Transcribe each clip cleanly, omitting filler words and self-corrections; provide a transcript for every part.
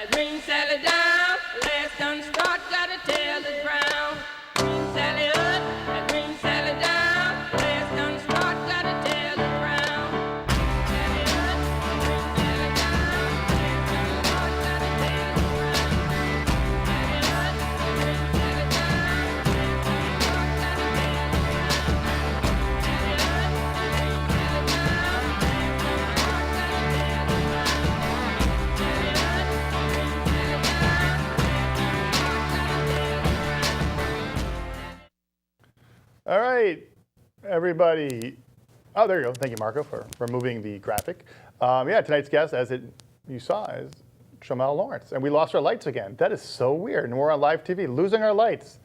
Bring Sally down, let's done start, gotta tell the ground. Bring Sally up, bring Sally down, let's done start, gotta tell the ground. Sally up, bring Sally down, let's done start, gotta tell the ground. Sally up, bring Sally down, let's done start, gotta tell the ground. Sally up, bring Sally down, let's done start, gotta tell the ground. Sally up. All right, everybody. Oh, there you go. Thank you, Marco, for moving the graphic. Yeah, tonight's guest, as you saw, is Treamell Lawrence. And we lost our lights again. That is so weird. And we're on live TV, losing our lights.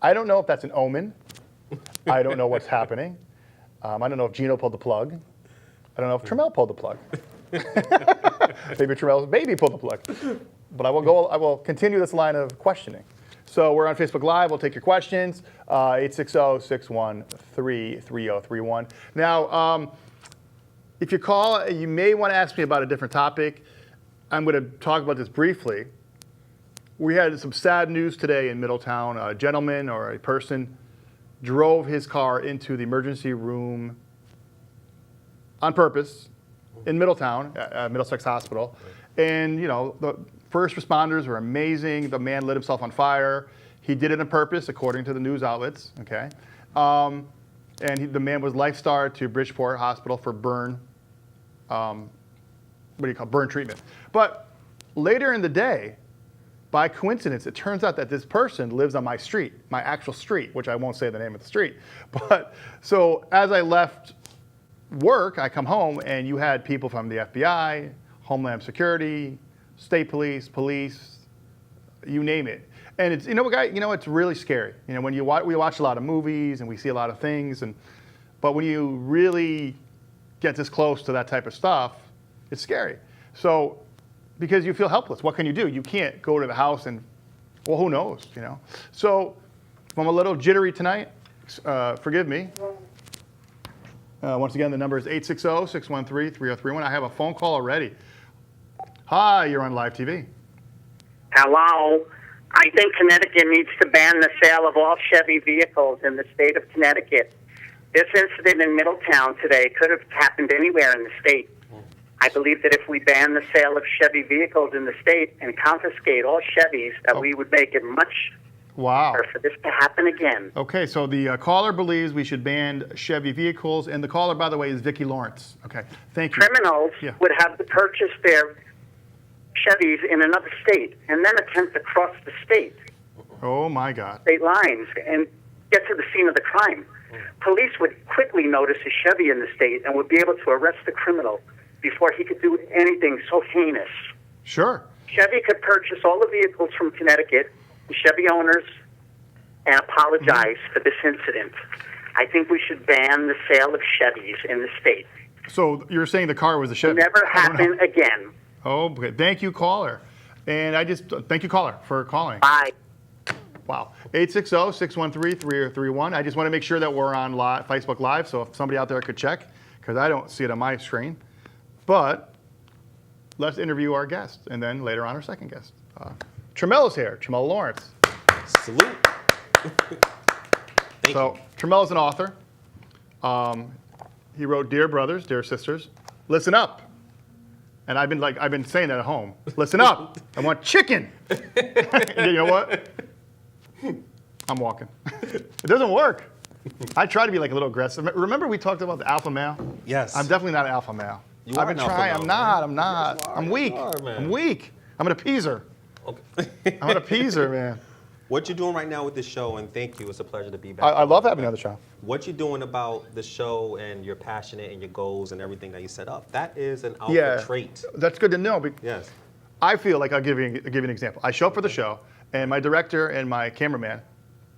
I don't know if that's an omen. I don't know what's happening. I don't know if Gino pulled the plug. I don't know if Treamell pulled the plug. Maybe Treamell's baby pulled the plug. But I will continue this line of questioning. So we're on Facebook Live. We'll take your questions. 860-613-3031. Now, if you call, you may want to ask me about a different topic. I'm going to talk about this briefly. We had some sad news today in Middletown. A gentleman or a person drove his car into the emergency room on purpose in Middletown, Middlesex Hospital. And, you know, the first responders were amazing. The man lit himself on fire. He did it on purpose, according to the news outlets, okay? The man was life-starred to Bridgeport Hospital for burn treatment. But later in the day, by coincidence, it turns out that this person lives on my street, my actual street, which I won't say the name of the street. But so as I left work, I come home, and you had people from the FBI, Homeland Security, State Police, you name it. And it's, it's really scary. You know, when we watch a lot of movies and we see a lot of things, but when you really get this close to that type of stuff, it's scary. So, because you feel helpless, what can you do? You can't go to the house and, well, who knows, you know? So, if I'm a little jittery tonight, forgive me. Once again, the number is 860-613-3031. I have a phone call already. Hi, you're on live TV. Hello. I think Connecticut needs to ban the sale of all Chevy vehicles in the state of Connecticut. This incident in Middletown today could have happened anywhere in the state. I believe that if we ban the sale of Chevy vehicles in the state and confiscate all Chevys, that we would make it much harder for this to happen again. Okay, so the caller believes we should ban Chevy vehicles, and the caller, by the way, is Vicki Lawrence. Okay, thank you. Criminals would have to purchase their Chevys in another state and then attempt to cross the state. Oh, my God. State lines and get to the scene of the crime. Police would quickly notice a Chevy in the state and would be able to arrest the criminal before he could do anything so heinous. Sure. Chevy could purchase all the vehicles from Connecticut, the Chevy owners, and apologize for this incident. I think we should ban the sale of Chevys in the state. So you're saying the car was a Chevy? Never happen again. Oh, okay. Thank you, caller. And thank you, caller, for calling. Bye. Wow. 860-613-3031. I just want to make sure that we're on Facebook Live, so if somebody out there could check, because I don't see it on my screen. But let's interview our guest, and then later on our second guest. Treamell is here, Treamell Lawrence. Salute. Thank you. Treamell is an author. He wrote Dear Brothers, Dear Sisters, Listen Up. And I've been saying that at home. Listen up. I want chicken. You know what? I'm walking. It doesn't work. I try to be like a little aggressive. Remember we talked about the alpha male? Yes. I'm definitely not an alpha male. I've been trying. I'm not. I'm weak. I'm weak. I'm an appeaser. Okay. I'm an appeaser, man. What you're doing right now with this show, and thank you, it's a pleasure to be back. I love having you on the show. What you're doing about the show and you're passionate and your goals and everything that you set up, that is an alpha trait. That's good to know. Yes. I feel like I'll give you an example. I show up for the show, and my director and my cameraman,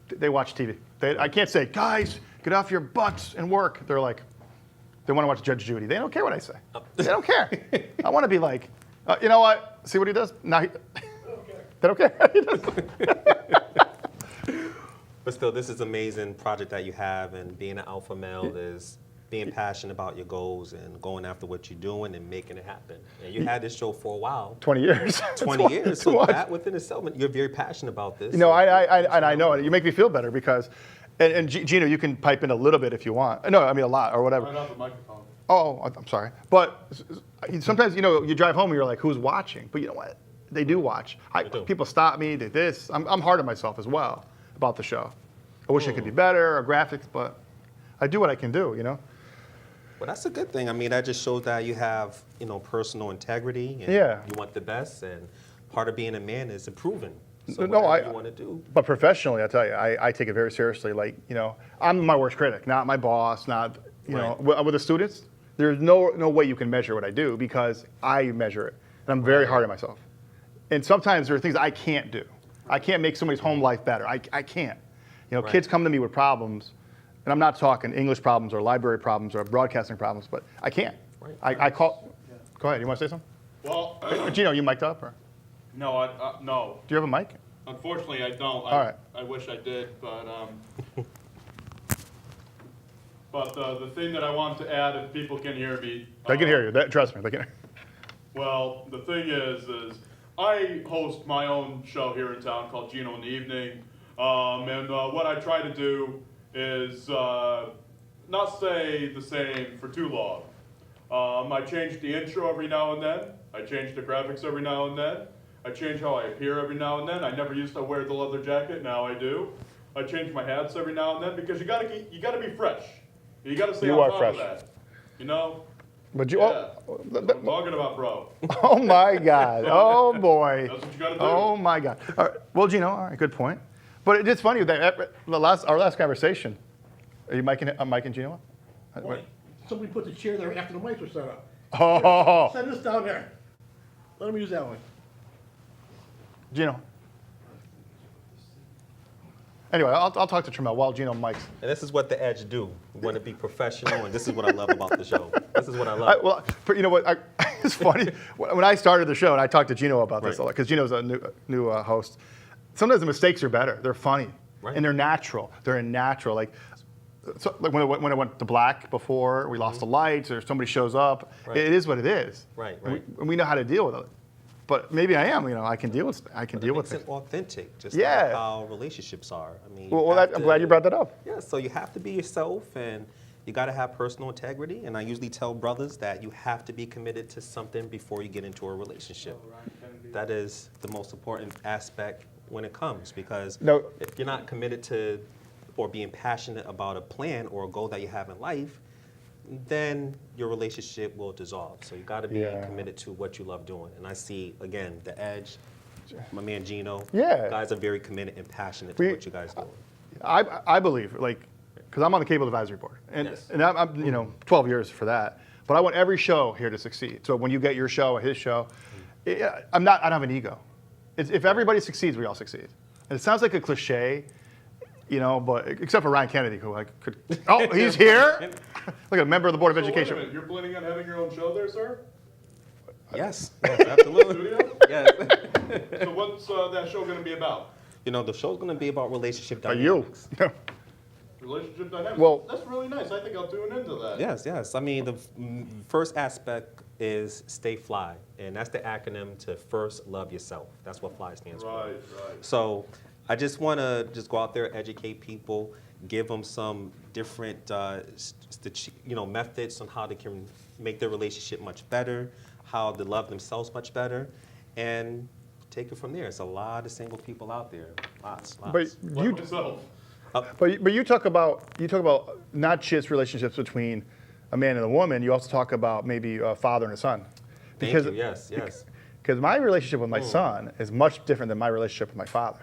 they watch TV. I can't say, guys, get off your butts and work. They're like, they want to watch Judge Judy. They don't care what I say. They don't care. I want to be like, you know what? See what he does? No, they don't care. He doesn't. But still, this is an amazing project that you have, and being an alpha male being passionate about your goals and going after what you're doing and making it happen. And you had this show for a while. 20 years. 20 years. Too So much. that within itself, you're very passionate about this. You know, So- I know it. You make me feel better because, and Gino, you can pipe in a little bit if you want. No, I mean a lot or whatever. Right off the microphone. Oh, I'm sorry. But sometimes, you know, you drive home and you're like, who's watching? But you know what? They do watch. do. People stop me, do this. I'm hard on myself as well about the show. I wish it could be better or graphics, but I do what I can do, you know? Well, that's a good thing. I mean, that just shows that you have, you know, personal integrity and Yeah. you want the best. And part of being a man is improving. So No, whatever you want to do. But professionally, I tell you, I take it very seriously. Like, you know, I'm my worst critic, not my boss, not, you know, with the students. There's no way you can measure what I do because I measure it. And I'm very hard on myself. And sometimes there are things I can't do. I can't make somebody's home life better. I can't. You know, Right. kids come to me with problems, and I'm not talking English problems or library problems or broadcasting problems, but I can't. Right. I call. Go ahead. You want to say something? Well, Gino, you mic'd up, or no, no. do you have a mic? Unfortunately, I don't. All right. I wish I did, but but the thing that I want to add, if people can hear me, They can hear you. Trust me, they can. well, the thing is I host my own show here in town called Gino in the Evening, and what I try to do is not stay the same for too long. I change the intro every now and then. I change the graphics every now and then. I change how I appear every now and then. I never used to wear the leather jacket, now I do. I change my hats every now and then because you gotta be fresh. You gotta stay You on are top fresh. of that. You know? But you. Yeah. Oh, I'm talking about, bro. oh my God. Oh boy. That's what you gotta do. Oh my God. All right. Well, Gino, all right, good point. But it's funny that our last conversation. Are you micing it? I'm micing Gino up? Boy, somebody put the chair there after the mics were set up. Oh, Send this down there. Let them use that one. Gino. Anyway, I'll talk to Treamell while Gino mics. And this is what the Edge do. We want to be professional, and this is what I love about the show. This is what I love. You know what? It's funny. When I started the show and I talked to Gino about this Right. a lot, because Gino's a new host. Sometimes the mistakes are better. They're funny. Right. And they're natural. They're natural. Like when I went to black before, we lost the lights, or somebody shows up. Right. It is what it is. Right, And right. we know how to deal with it. But maybe I am. You know, I can deal with. I can It deal with makes it. it authentic, just Yeah. like how relationships are. I mean, Well, you have I'm glad you brought that up. Yeah, so you have to be yourself, and you got to have personal integrity. And I usually tell brothers that you have to be committed to something before you get into a relationship. That is the most important aspect when it comes, because No. if you're not committed to or being passionate about a plan or a goal that you have in life, then your relationship will dissolve. So you got to be Yeah. committed to what you love doing. And I see, again, the Edge, my man Gino. Yeah. You guys are very committed and passionate to what you guys do. I believe, like, because I'm on the cable advisory board, and Yes. and I'm 12 years for that. But I want every show here to succeed. So when you get your show or his show, I don't have an ego. If everybody succeeds, we all succeed. And it sounds like a cliche, you know, but except for Ryan Kennedy, who I could. Oh, he's here. Like a member of the board of So wait a education. minute, you're planning on having your own show there, sir? Yes, absolutely. Studio? Yes. So what's that show gonna be about? You know, the show's going to be about relationship Are you? dynamics. Relationship dynamics? Well- That's really nice. I think I'll tune into that. Yes, yes. I mean, the first aspect is stay fly, and that's the acronym to first love yourself. That's what FLY stands for. Right. So I just want to just go out there, educate people, give them some different methods on how they can make their relationship much better, how to love themselves much better, and take it from there. It's a lot of single people out there, lots. But you, Like myself. but you talk about not just relationships between a man and a woman. You also talk about maybe a father and a son. Thank you. Yes, yes. Because my relationship with my son is much different than my relationship with my father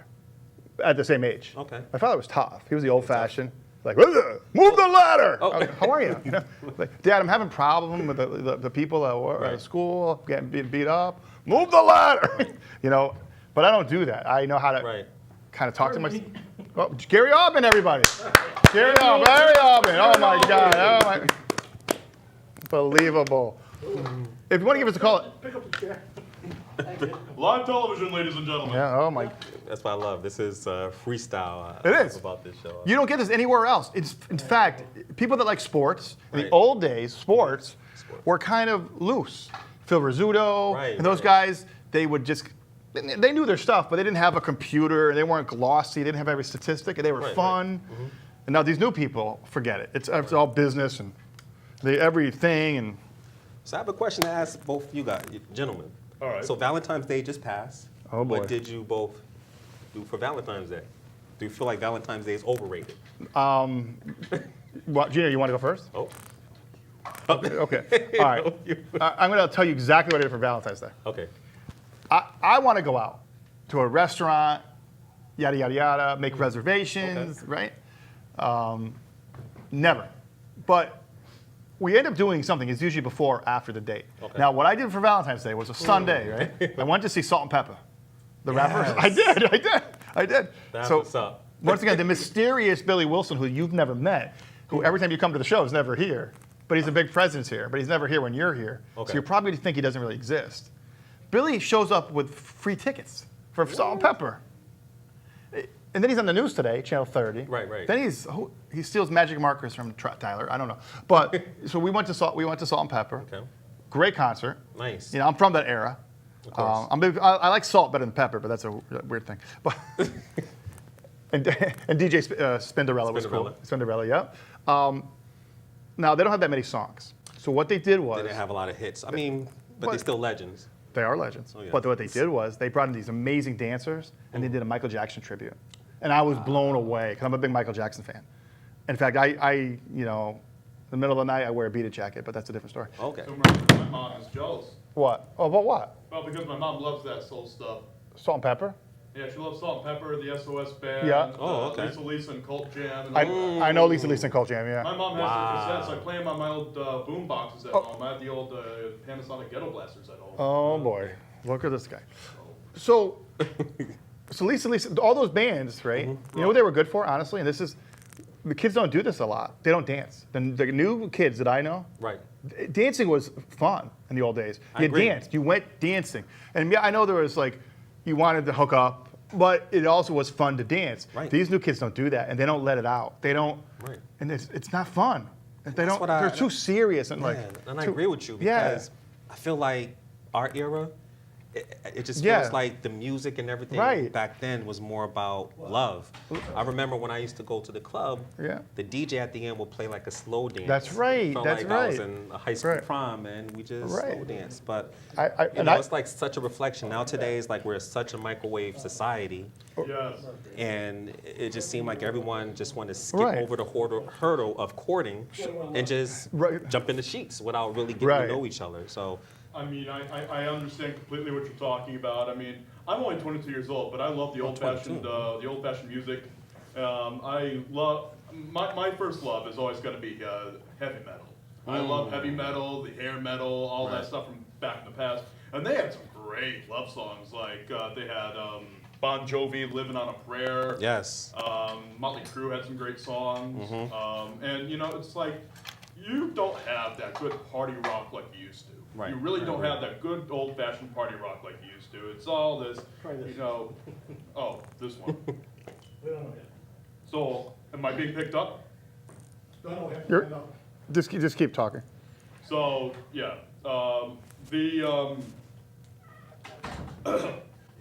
at the same age. Okay. My father was tough. He was the old-fashioned, like, "Ugh, move the ladder. Oh. I was like, how are you? You know? Like, Dad, I'm having problem with the people at work, Right. at school, getting beat up. Move the ladder. You know, but I don't do that. I know how to Right. kind of talk to myself. Oh, Gary Albin, everybody. Gary Albin. Oh my God. Oh my. Unbelievable. If you want to give us a call, Pick up the chair. Live television, ladies and gentlemen. Yeah. Oh my. That's what I love. This is freestyle. It is. About this show. You don't get this anywhere else. It's, in fact, people that like sports, in the Right. old days, sports were kind of loose. Phil Rizzuto Right, and those right. guys, they would just, they knew their stuff, but they didn't have a computer, they weren't glossy, they didn't have every statistic, and they were Right, right. fun. And now these new people, forget it. It's all business and everything. And So I have a question to ask both you guys, gentlemen. All right. So Valentine's Day just passed. Oh, boy. What did you both do for Valentine's Day? Do you feel like Valentine's Day is overrated? well, Gina, you want to go first? Oh. Okay. All right. I'm going to tell you exactly what I did for Valentine's Day. Okay. I want to go out to a restaurant, yada, yada, yada, make reservations, right? Never. But we end up doing something. It's usually before or after the date. Okay. Now, what I did for Valentine's Day was a Sunday, right? I went to see Salt and Pepper, the rappers. Yes. I did. That's so, what's up. once again, the mysterious Billy Wilson, who you've never met, who every time you come to the show is never here, but he's a big presence here, but he's never here when you're here. Okay. So you probably think he doesn't really exist. Billy shows up with free tickets for Salt and Pepper. And then he's on the news today, Channel 30. Right, right. Then he steals magic markers from Tyler. I don't know. But so we went to Salt and Pepper. Okay. Great concert. Nice. You know, I'm from that era. Of course. I like salt better than pepper, but that's a weird thing. But and DJ Spinderella was cool. Spinderella, yeah. Now they don't have that many songs. So what they did was They didn't have a lot of hits. I mean, but they're still legends. they are legends. Oh, yeah. But what they did was they brought in these amazing dancers and they did a Michael Jackson tribute. And I was blown away because I'm a big Michael Jackson fan. In fact, I in the middle of the night I wear a beaded jacket, but that's a different story. Okay. My mom is jealous. What? Oh, about what? Well, because my mom loves that soul stuff. Salt and Pepper? Yeah, she loves Salt and Pepper, the SOS Band. Yeah. Oh, okay. Lisa and Cult Jam. And all that. I know Lisa and Cult Jam, yeah. My mom has Wow. the cassettes. I play them on my old boom boxes at home. I have the old Panasonic Ghetto Blasters at home. Oh boy, look at this guy. So Lisa, all those bands, right? You know what they were good for, honestly? And this is, the kids don't do this a lot. They don't dance. The new kids that I know, Right. dancing was fun in the old days. I You agree. danced, you went dancing. And yeah, I know there was like, you wanted to hook up, but it also was fun to dance. Right. These new kids don't do that, and they don't let it out. They don't, Right. and it's not fun. They don't, what they're too serious and like. Yeah, and I too- agree with you Yeah. because I feel like our era, it just Yeah. feels like the music and everything Right. back then was more about love. I remember when I used to go to the club, Yeah. the DJ at the end would play like a slow dance. That's right, Felt that's like I was right. in a high school Right. prom and we just Right. slow dance. But I- it's like such a reflection. Now today is like we're such a microwave society. Yes. And it just seemed like everyone just wanted to skip Right. over the hurdle of courting and just Right. jump in the sheets without really getting Right. to know each other. So, I mean, I understand completely what you're talking about. I mean, I'm only 22 years old, but I love the old-fashioned music. I love my first love is always going to be heavy metal. I love heavy metal, the hair metal, all that stuff from back in the past. And they had some great love songs. Like they had Bon Jovi, "Living on a Prayer." yes. Motley Crue had some great songs. And it's like you don't have that good party rock like you used to. Right. You really I don't agree. have that good old-fashioned party rock like you used to. It's all this, Try this. oh, this one. We don't know yet. So, am I being picked up? Don't know yet. You're- Find out. Just keep talking. So, yeah,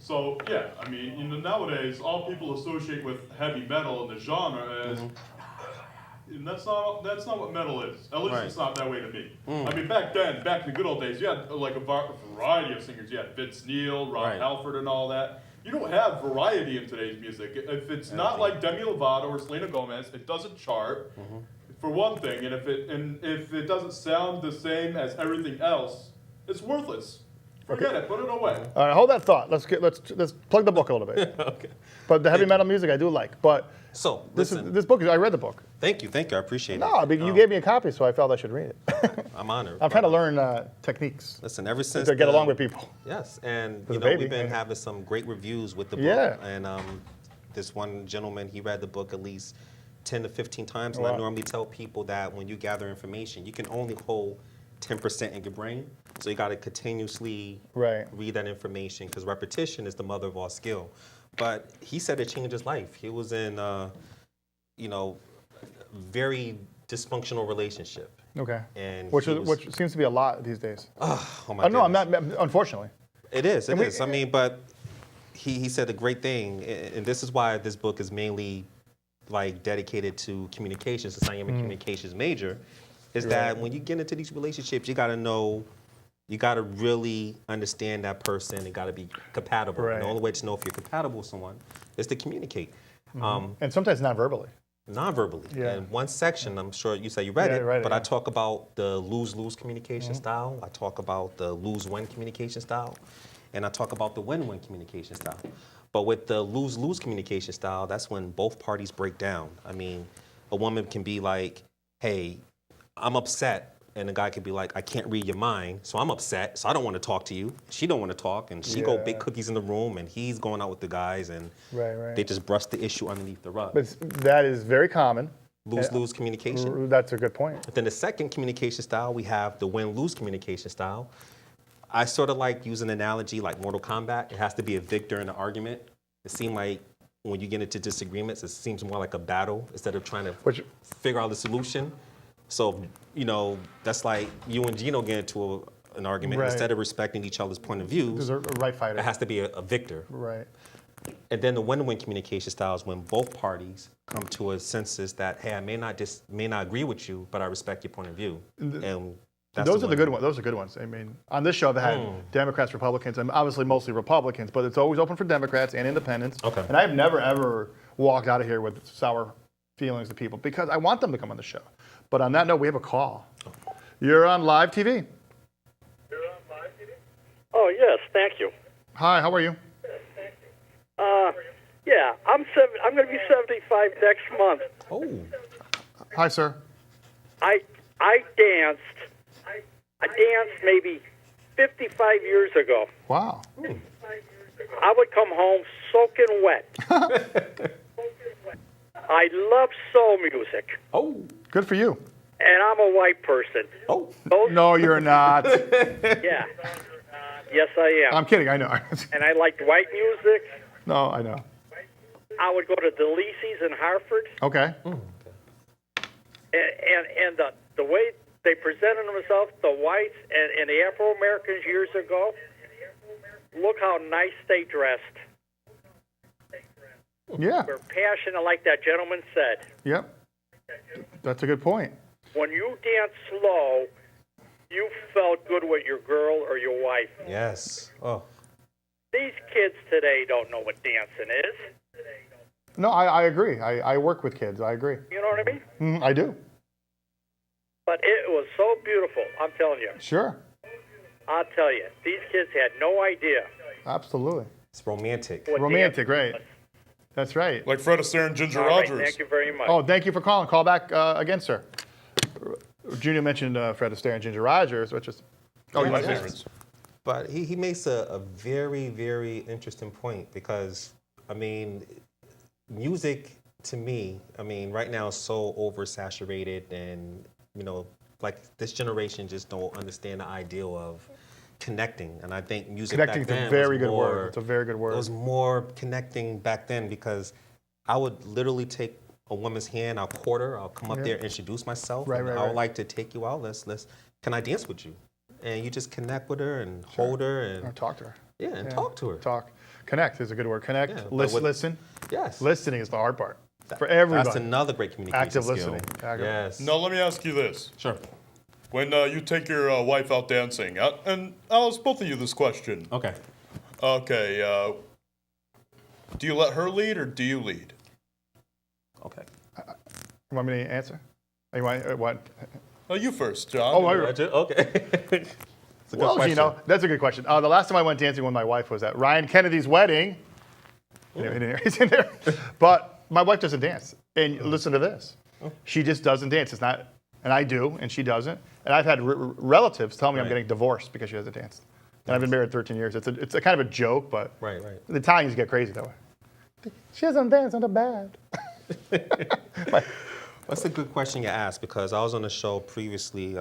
so yeah, I mean, nowadays all people associate with heavy metal in the genre is, and that's not what metal is. At least Right. it's not that way to me. I mean, back in the good old days, you had like a variety of singers. You had Vince Neil, Rob Right. Halford, and all that. You don't have variety in today's music. If it's not like Demi Lovato or Selena Gomez, it doesn't chart. For one thing, and if it doesn't sound the same as everything else, it's worthless. Forget it. Put it away. All right, hold that thought. Let's plug the book a little bit. Okay. But the heavy metal music I do like. But So, this listen, this book, I read the book. thank you. I appreciate No, it. you gave me a copy, so I felt I should read it. I'm honored. I'm trying to learn techniques Listen, ever since to get along with people. Yes, and a baby, we've been yeah. having some great reviews with the book. Yeah. And this one gentleman, he read the book at least 10 to 15 times. Wow. And I normally tell people that when you gather information, you can only hold 10% in your brain. So you got to continuously Right. read that information because repetition is the mother of all skill. But he said it changed his life. He was in, you know, very dysfunctional relationship. Okay. And Which he was- which seems to be a lot these days. Oh my No, I'm goodness. not. Unfortunately. It is. It And we- is. I mean, but he said a great thing, and this is why this book is mainly like dedicated to communications, since I am a communications major, is that when you get into these relationships, you got to know, you got to really understand that person. It got to be compatible. Right. And the only way to know if you're compatible with someone is to communicate. And sometimes not verbally. Non-verbally. Yeah. And one section, I'm sure you say you read Yeah, it, I read it, but yeah. I talk about the lose-lose communication style. I talk about the lose-win communication style. And I talk about the win-win communication style. But with the lose-lose communication style, that's when both parties break down. I mean, a woman can be like, hey, I'm upset. And the guy could be like, I can't read your mind, so I'm upset, so I don't want to talk to you. She don't want to talk, and she go Yeah. big cookies in the room, and he's going out with the guys, and Right. they just brush the issue underneath the rug. But that is very common. Lose-lose communication. That's a good point. Then the second communication style, we have the win-lose communication style. I sort of like use an analogy like Mortal Kombat. It has to be a victor in the argument. It seems like when you get into disagreements, it seems more like a battle instead of trying to Which- figure out the solution. So, you know, that's like you and Gino get into an argument. Right. Instead of respecting each other's point of views, There's a right fighter. it has to be a victor. Right. And then the win-win communication style is when both parties come to a consensus that, hey, I may not agree with you, but I respect your point of view. And that's Those are the good win-win. ones. Those are good ones. I mean, on this show, I've had Democrats, Republicans, and obviously mostly Republicans, but it's always open for Democrats and independents. Okay. And I've never, ever walked out of here with sour feelings to people because I want them to come on the show. But on that note, we have a call. You're on live TV. Oh, yes, thank you. Hi, how are you? Yeah, I'm going to be 75 next month. Oh, Hi, sir. I danced maybe 55 years ago. Wow. I would come home soaking wet. I love soul music, oh, Good for you. and I'm a white person. oh. Those, No, you're not. Yeah. Yes, I am. I'm kidding. I know. And I liked white music. No, I know. I would go to Delisi's in Hartford, Okay. and the way they presented themselves, the whites and the Afro-Americans years ago, look how nice they dressed. Yeah. They're passionate, like that gentleman said. Yep. That's a good point. When you dance slow, you felt good with your girl or your wife. Yes. Oh, These kids today don't know what dancing is. No, I agree. I work with kids. I agree. You know what I mean? I do. But it was so beautiful, I'm telling you. Sure. I'll tell you, these kids had no idea. Absolutely. it's romantic. What Romantic, dancing right? was. That's right. Like Fred Astaire and Ginger All right, Rogers. thank you very much. Oh, thank you for calling. Call back again, sir. Junior mentioned Fred Astaire and Ginger Rogers, which is Oh, my Yes. favorites. But he makes a very, very interesting point because, I mean, music to me, I mean, right now is so oversaturated and, you know, like this generation just don't understand the ideal of connecting. And I think music Connecting back is a then very was good more, word. It's a very good It word. was more connecting back then because I would literally take a woman's hand, I'll court her, I'll come up there, introduce myself, Right, and right, I would right. like to take you out. Can I dance with you? And you just connect with her and hold her Or and talk to her. talk to her. Talk. Connect is a good word. Connect. Yeah, but Listen. with- Listen. Yes. Listening is the hard part for everybody. That's another great communication Active skill. listening. Active- Yes. Now, let me ask you this. Sure. When you take your wife out dancing, and I'll ask both of you this question. Okay. Okay, do you let her lead or do you lead? Okay. You want me to answer? You want what? You first, John. Oh, Okay. It's a good well, question. you know, that's a good question. The last time I went dancing with my wife was at Ryan Kennedy's wedding. He's in there. But my wife doesn't dance. And listen to this. She just doesn't dance. It's not, and I do, and she doesn't. And I've had relatives tell me I'm Right. getting divorced because she hasn't danced. And I've been married 13 years. It's a kind of a joke, but Right. the Italians get crazy that way. She doesn't dance, not bad. That's a good question you asked because I was on a show previously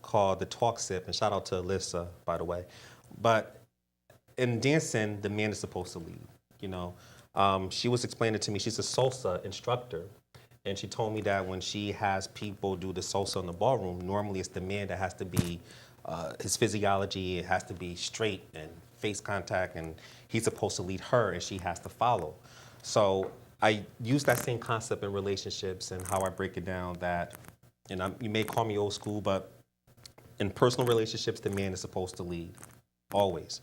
called the Talk Sip, and shout out to Alyssa, by the way. But in dancing, the man is supposed to lead, you know. She was explaining to me, she's a salsa instructor, and she told me that when she has people do the salsa in the ballroom, normally it's the man that has to be, his physiology, it has to be straight and face contact, and he's supposed to lead her, and she has to follow. So I use that same concept in relationships and how I break it down that, and you may call me old school, but in personal relationships, the man is supposed to lead, always.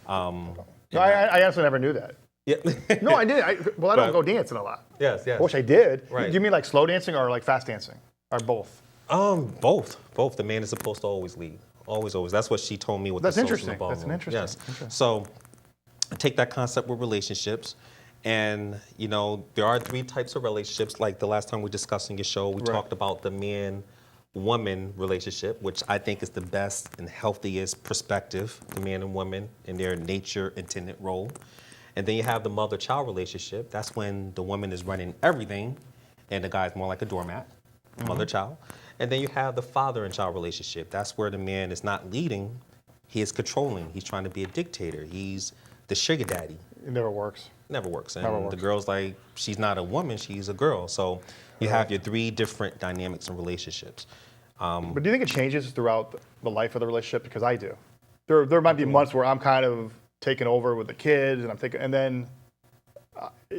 No, I honestly never knew that. Yeah. No, I did. I don't go dancing a lot. Yes. I wish I did. Right. Do you mean like slow dancing or like fast dancing? Or both? Both. The man is supposed to always lead. Always. That's what she told me with That's the interesting. social ballroom. That's an interesting. Yes. Interesting. So I take that concept with relationships, and you know there are 3 types of relationships. Like the last time we discussed in your show, we talked about the man-woman relationship, which I think is the best and healthiest perspective, the man and woman in their nature intended role. And then you have the mother-child relationship. That's when the woman is running everything, and the guy is more like a doormat, mother-child. And then you have the father and child relationship. That's where the man is not leading, he is controlling. He's trying to be a dictator. He's the sugar daddy. It never works. Never works. And Never works. the girl's like, she's not a woman, she's a girl. So you have your 3 different dynamics in relationships. But do you think it changes throughout the life of the relationship? Because I do. There might be months where I'm kind of taking over with the kids, and I'm thinking, and then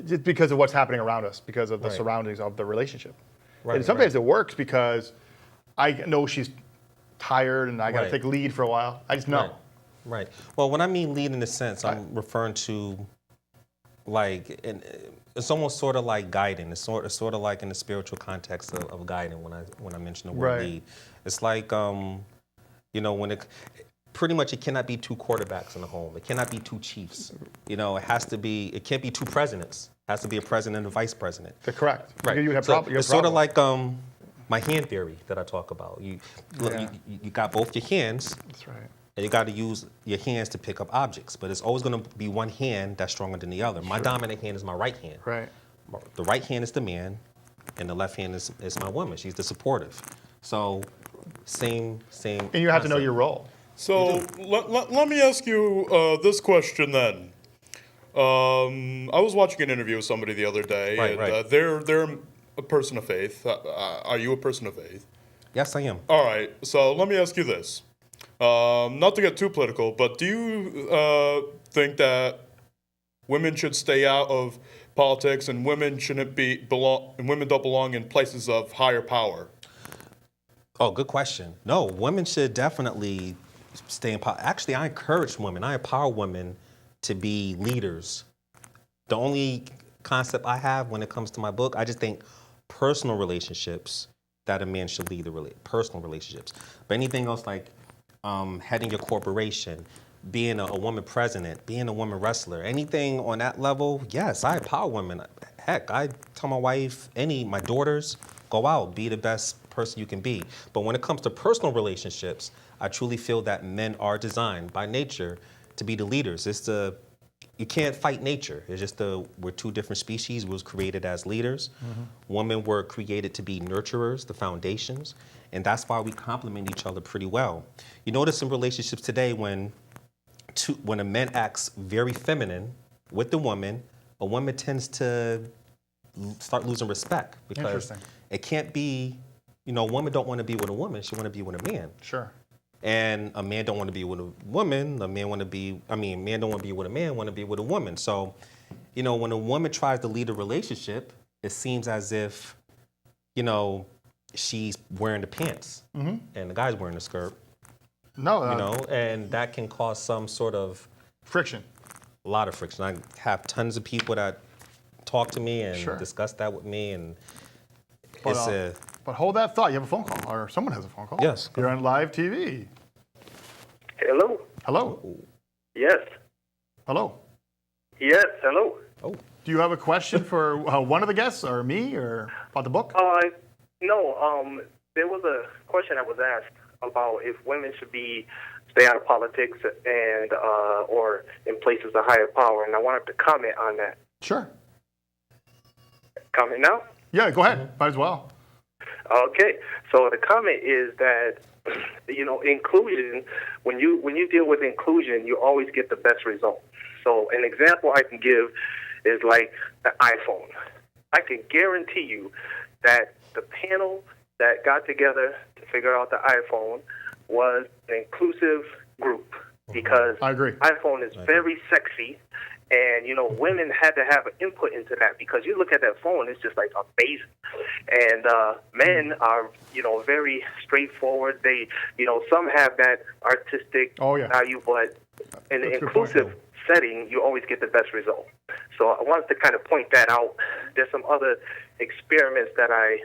just because of what's happening around us, because of the Right. surroundings of the relationship. Right, And sometimes it works because I know she's tired and I got to Right. take lead for a while. I just know. Right. Well, when I mean lead in a sense, I'm referring to like, it's almost sort of like guiding. It's sort of like in the spiritual context of guiding when I mention the word Right. lead. It's like, you know, when pretty much it cannot be 2 quarterbacks in the home. It cannot be 2 chiefs. You know, it can't be 2 presidents. It has to be a president and a vice president. Correct. Right. You have So you have it's sort of problem. like my hand theory that I talk about. You Yeah. you got both your hands, That's right. and you got to use your hands to pick up objects. But it's always going to be one hand that's stronger than the other. My dominant hand is my right hand. Right. The right hand is the man, and the left hand is my woman. She's the supportive. So same. And you have to know concept. your role. So let me ask you this question then. I was watching an interview with somebody the other day, Right, and right. they're a person of faith. Are you a person of faith? Yes, I am. All right. So let me ask you this. Not to get too political, but do you think that women should stay out of politics and women women don't belong in places of higher power? Oh, good question. No, women should definitely stay in power. Actually, I encourage women. I empower women to be leaders. The only concept I have when it comes to my book, I just think personal relationships that a man should lead the personal relationships. But anything else like heading your corporation, being a woman president, being a woman wrestler, anything on that level, yes, I empower women. Heck, I tell my wife, my daughters, go out, be the best person you can be. But when it comes to personal relationships, I truly feel that men are designed by nature to be the leaders. You can't fight nature. It's just we're 2 different species. We was created as leaders. Women were created to be nurturers, the foundations, and that's why we complement each other pretty well. You notice in relationships today when a man acts very feminine with the woman, a woman tends to start losing respect because Interesting. it can't be, women don't want to be with a woman. She want to be with a man. Sure. And a man don't want to be with a woman. Man don't want to be with a man, want to be with a woman. So, when a woman tries to lead a relationship, it seems as if, she's wearing the pants and the guy's wearing the skirt, No. and that can cause some sort of Friction. a lot of friction. I have tons of people that talk to me and Sure. discuss that with me, and But, but hold that thought. You have a phone call, or someone has a phone call. Yes. You're on live TV. Hello? Hello. Yes. Hello. Yes, hello. Do you have a question for one of the guests, or me, or about the book? No, there was a question that was asked about if women should stay out of politics and or in places of higher power, and I wanted to comment on that. Sure. Comment now? Yeah, go ahead. Might as well. Okay, so the comment is that inclusion. When you deal with inclusion, you always get the best result. So an example I can give is like the iPhone. I can guarantee you that the panel that got together to figure out the iPhone was an inclusive group because I agree. iPhone is very sexy, and women had to have an input into that because you look at that phone, it's just like amazing. And men are very straightforward. They some have that artistic value, but in an inclusive setting, you always get the best result. So I wanted to kind of point that out. There's some other experiments that I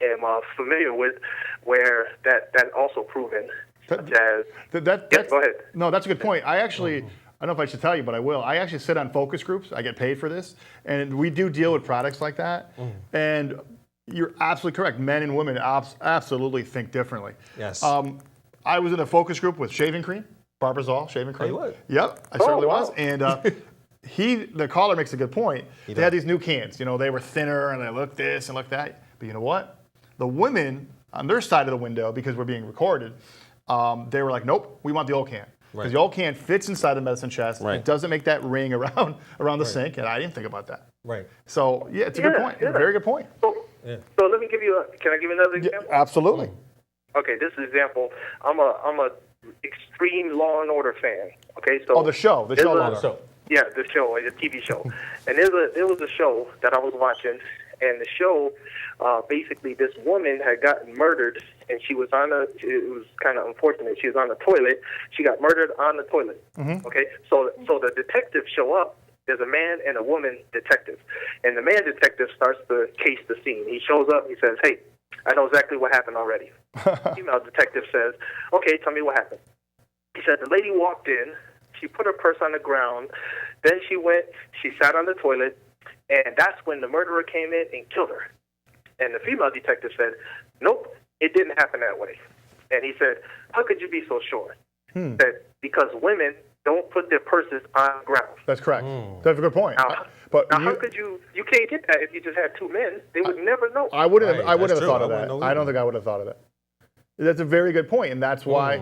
am familiar with where that also proven. Such as go ahead. No, that's a good point. I don't know if I should tell you, but I will. I actually sit on focus groups. I get paid for this, and we do deal with products like that. And you're absolutely correct. Men and women absolutely think differently. Yes. I was in a focus group with shaving cream, Barbazol shaving cream. Oh, you were? Yep, I certainly was. And the caller makes a good point. They had these new cans. They were thinner and they looked this and looked that. But you know what? The women on their side of the window, because we're being recorded, they were like, nope, we want the old can. Because the old can fits inside the medicine chest. It doesn't make that ring around the sink, and I didn't think about that. Right. So, yeah, it's a good point. Yeah. Very good point. So let me give you can I give you another example? Yeah, absolutely. Okay, this example, I'm a extreme Law and Order fan. Okay, so the show. Yeah, the show, the TV show. And there was a show that I was watching, and the show, basically this woman had gotten murdered, and it was kind of unfortunate. She was on the toilet. She got murdered on the toilet. Okay, so the detectives show up. There's a man and a woman detective. And the man detective starts to case the scene. He shows up, he says, hey, I know exactly what happened already. Female detective says, okay, tell me what happened. He said the lady walked in, she put her purse on the ground, then she sat on the toilet, and that's when the murderer came in and killed her. And the female detective said, nope, it didn't happen that way. And he said, how could you be so sure? That because women don't put their purses on the ground. That's correct. That's a good point. Now how could you can't get that if you just had two men. They would never know. I wouldn't have thought of that. I don't think I would have thought of that. That's a very good point, and that's why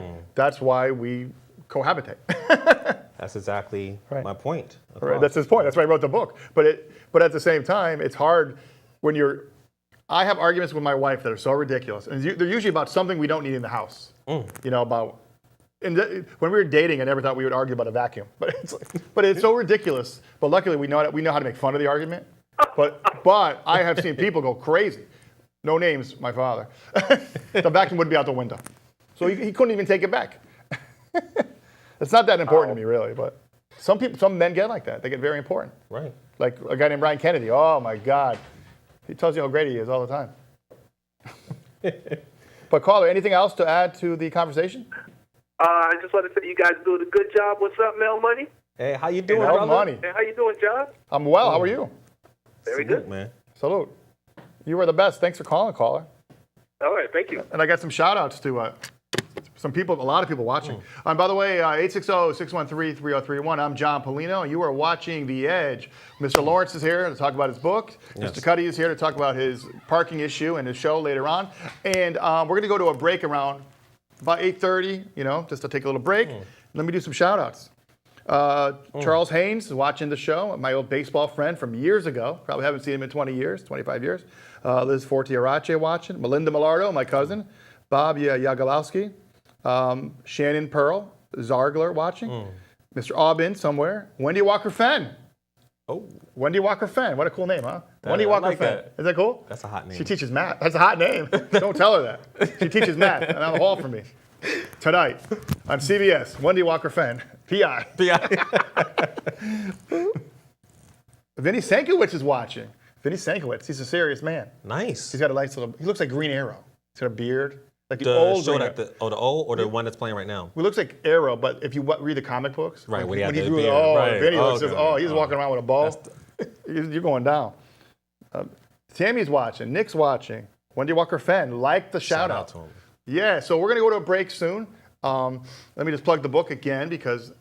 we cohabitate. That's exactly my point. Right. That's his point. That's why I wrote the book. But at the same time, it's hard when I have arguments with my wife that are so ridiculous, and they're usually about something we don't need in the house. When we were dating, I never thought we would argue about a vacuum. But it's so ridiculous. But luckily, we know how to make fun of the argument. But I have seen people go crazy. No names, my father. The vacuum would be out the window, so he couldn't even take it back. It's not that important to me, really. But some men get like that. They get very important. Right. Like a guy named Brian Kennedy. Oh my God, he tells you how great he is all the time. But caller, anything else to add to the conversation? I just want to say you guys are doing a good job. What's up, Mel Money? Hey, how you doing, Mel brother? Money. Hey, how you doing, John? I'm well. How are you? Very good, man. Salute. You are the best. Thanks for calling, caller. All right, thank you. And I got some shout outs to some people, a lot of people watching. And by the way, 860-613-3031. I'm John Polino, and you are watching The Edge. Mr. Lawrence is here to talk about his book. Yes. Mr. Cuddy is here to talk about his parking issue and his show later on. And we're going to go to a break around about 8:30, just to take a little break. Let me do some shout outs. Charles Haynes is watching the show, my old baseball friend from years ago. Probably haven't seen him in 20 years, 25 years. Liz Fortiarace watching. Melinda Millardo, my cousin. Bob Yagalowski. Shannon Pearl, Zargler watching. Mr. Aubin somewhere. Wendy Walker-Fenn. Oh. Wendy Walker-Fenn. What a cool name, huh? Wendy Walker-Fenn. that. Isn't that cool? That's a hot name. She teaches math. That's a hot name. Don't tell her that. She teaches math down the hall from me. Tonight on CBS, Wendy Walker-Fenn, PI. Vinny Sankiewicz is watching. Vinny Sankiewicz, he's a serious man. Nice. He's got a nice little, he looks like Green Arrow. He's got a beard. Like the The old show Green that Arrow. the old or the one that's playing right now? He looks like Arrow, but if you read the comic books, Right, when he had he the grew beard, the, right. Vinny looks Okay. just, he's walking around with a bow. You're going down. Tammy's watching. Nick's watching. Wendy Walker-Fenn, like the shout out. to him. Yeah, so we're going to go to a break soon. Let me just plug the book again because,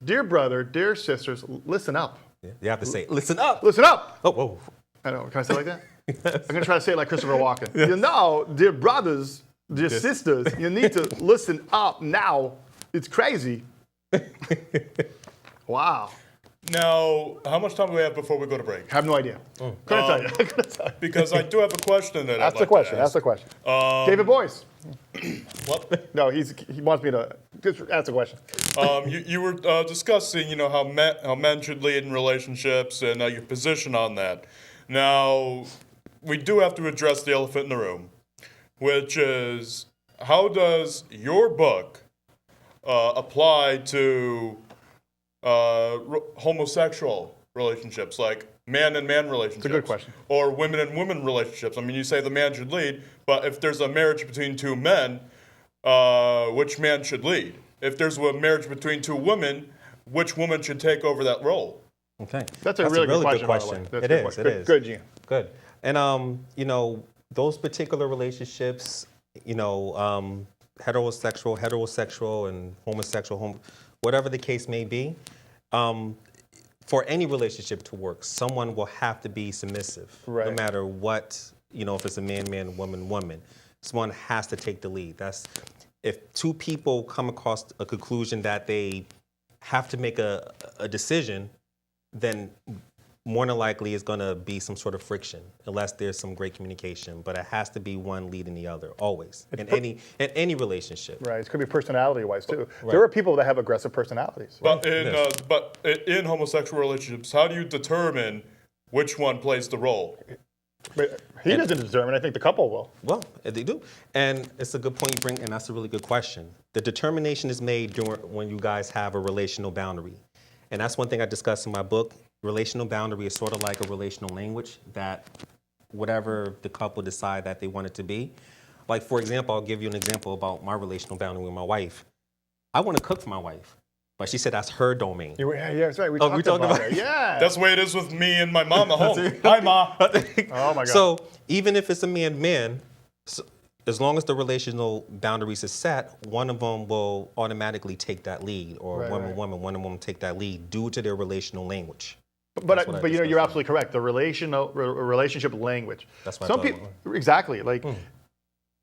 dear brother, dear sisters, listen up. You have to say, listen up. Listen up. Oh, whoa. I know. Can I say it like that? I'm going to try to say it like Christopher Walken. You know, dear brothers, Your sisters, you need to listen up now. It's crazy. Wow. Now, how much time do we have before we go to break? I have no idea. Couldn't tell you. Couldn't tell you. Because I do have a question that Ask I'd the like question. to Ask ask. the question. David Boyce. What? No, he wants me to just ask the question. You were discussing, how men should lead in relationships and your position on that. Now, we do have to address the elephant in the room, which is how does your book apply to homosexual relationships, like man and man relationships? It's a good question. Or women and women relationships. I mean, you say the man should lead, but if there's a marriage between two men, which man should lead? If there's a marriage between two women, which woman should take over that role? Okay. That's a really good question, by the way. That's a good question. It is. Good, Gene. Good. And those particular relationships, heterosexual, and homosexual, whatever the case may be, for any relationship to work, someone will have to be submissive, Right. no matter what. If it's a man, woman, someone has to take the lead. If two people come across a conclusion that they have to make a decision, then more than likely it's going to be some sort of friction, unless there's some great communication. But it has to be one leading the other, always, in any relationship. Right. It could be personality-wise, too. Right. There are people that have aggressive personalities. But in homosexual relationships, how do you determine which one plays the role? But he doesn't determine. I think the couple will. Well, they do. And it's a good point you bring, and that's a really good question. The determination is made when you guys have a relational boundary. And that's one thing I discuss in my book. Relational boundary is sort of like a relational language that whatever the couple decide that they want it to be. Like, for example, I'll give you an example about my relational boundary with my wife. I want to cook for my wife, but she said that's her domain. Yeah, that's right. We Oh, we talked talked about it. Yeah. That's the way it is with me and my mom at home. Hi, Ma. Oh, my God. So even if it's a man, as long as the relational boundaries is set, one of them will automatically take that lead, or Right, right. one of them take that lead due to their relational language. But what I you're discussed. absolutely correct. The relationship language. That's why I some thought people about exactly like.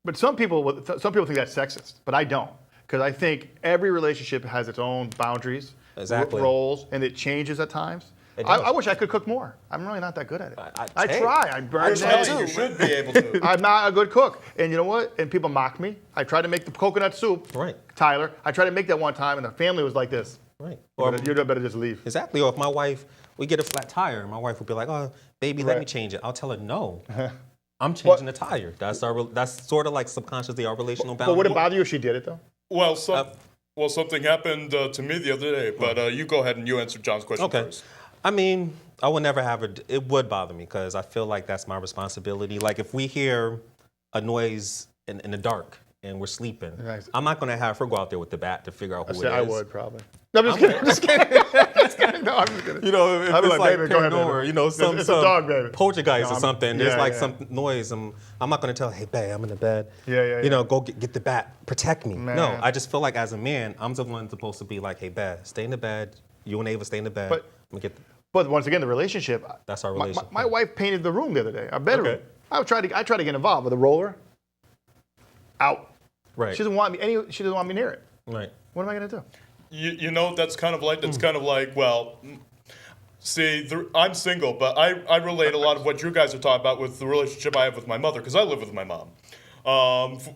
But some people think that's sexist, but I don't, because I think every relationship has its own boundaries, Exactly. roles, and it changes at times. It does. I wish I could cook more. I'm really not that good at it. I hey, try. I burn Here's how it. you should be able to. I'm not a good cook, and you know what? And people mock me. I tried to make the coconut soup. Right. Tyler, I tried to make that one time, and the family was like this. Right. You better just leave. Exactly. Or if my wife, we get a flat tire, and my wife will be like, "Oh, baby, let me Right. change it." I'll tell her, "No, I'm changing the tire." That's sort of like subconsciously our relational boundary. But would it bother you if she did it though? Well, something happened to me the other day, but you go ahead and you answer John's question Okay. first. I mean, I would never have it. It would bother me because I feel like that's my responsibility. Like if we hear a noise in the dark and we're sleeping, Nice. I'm not going to have her go out there with the bat to figure out who it is. I would probably. No, I'm just kidding. Just kidding. Just kidding. No, I'm just kidding. You know, if I'd be it's like, like baby, go ahead, Pandora, baby. you know, It's some a dog, baby. poltergeist No, or something. There's yeah, like yeah. some noise. I'm not going to tell, hey, babe, I'm in the bed. Yeah. You know, go get the bat. Protect me. Man. No, I just feel like as a man, I'm the one supposed to be like, hey, babe, stay in the bed. You and Ava stay in the bed. But- I'm gonna get But once again, the relationship. That's our my- relationship. My wife painted the room the other day, our bedroom. Okay. I tried to get involved with a roller. Out. right. She doesn't want me. She doesn't want me near it. Right. What am I gonna do? You know, that's kind of like, well, see, I'm single, but I relate a lot of what you guys are talking about with the relationship I have with my mother, because I live with my mom.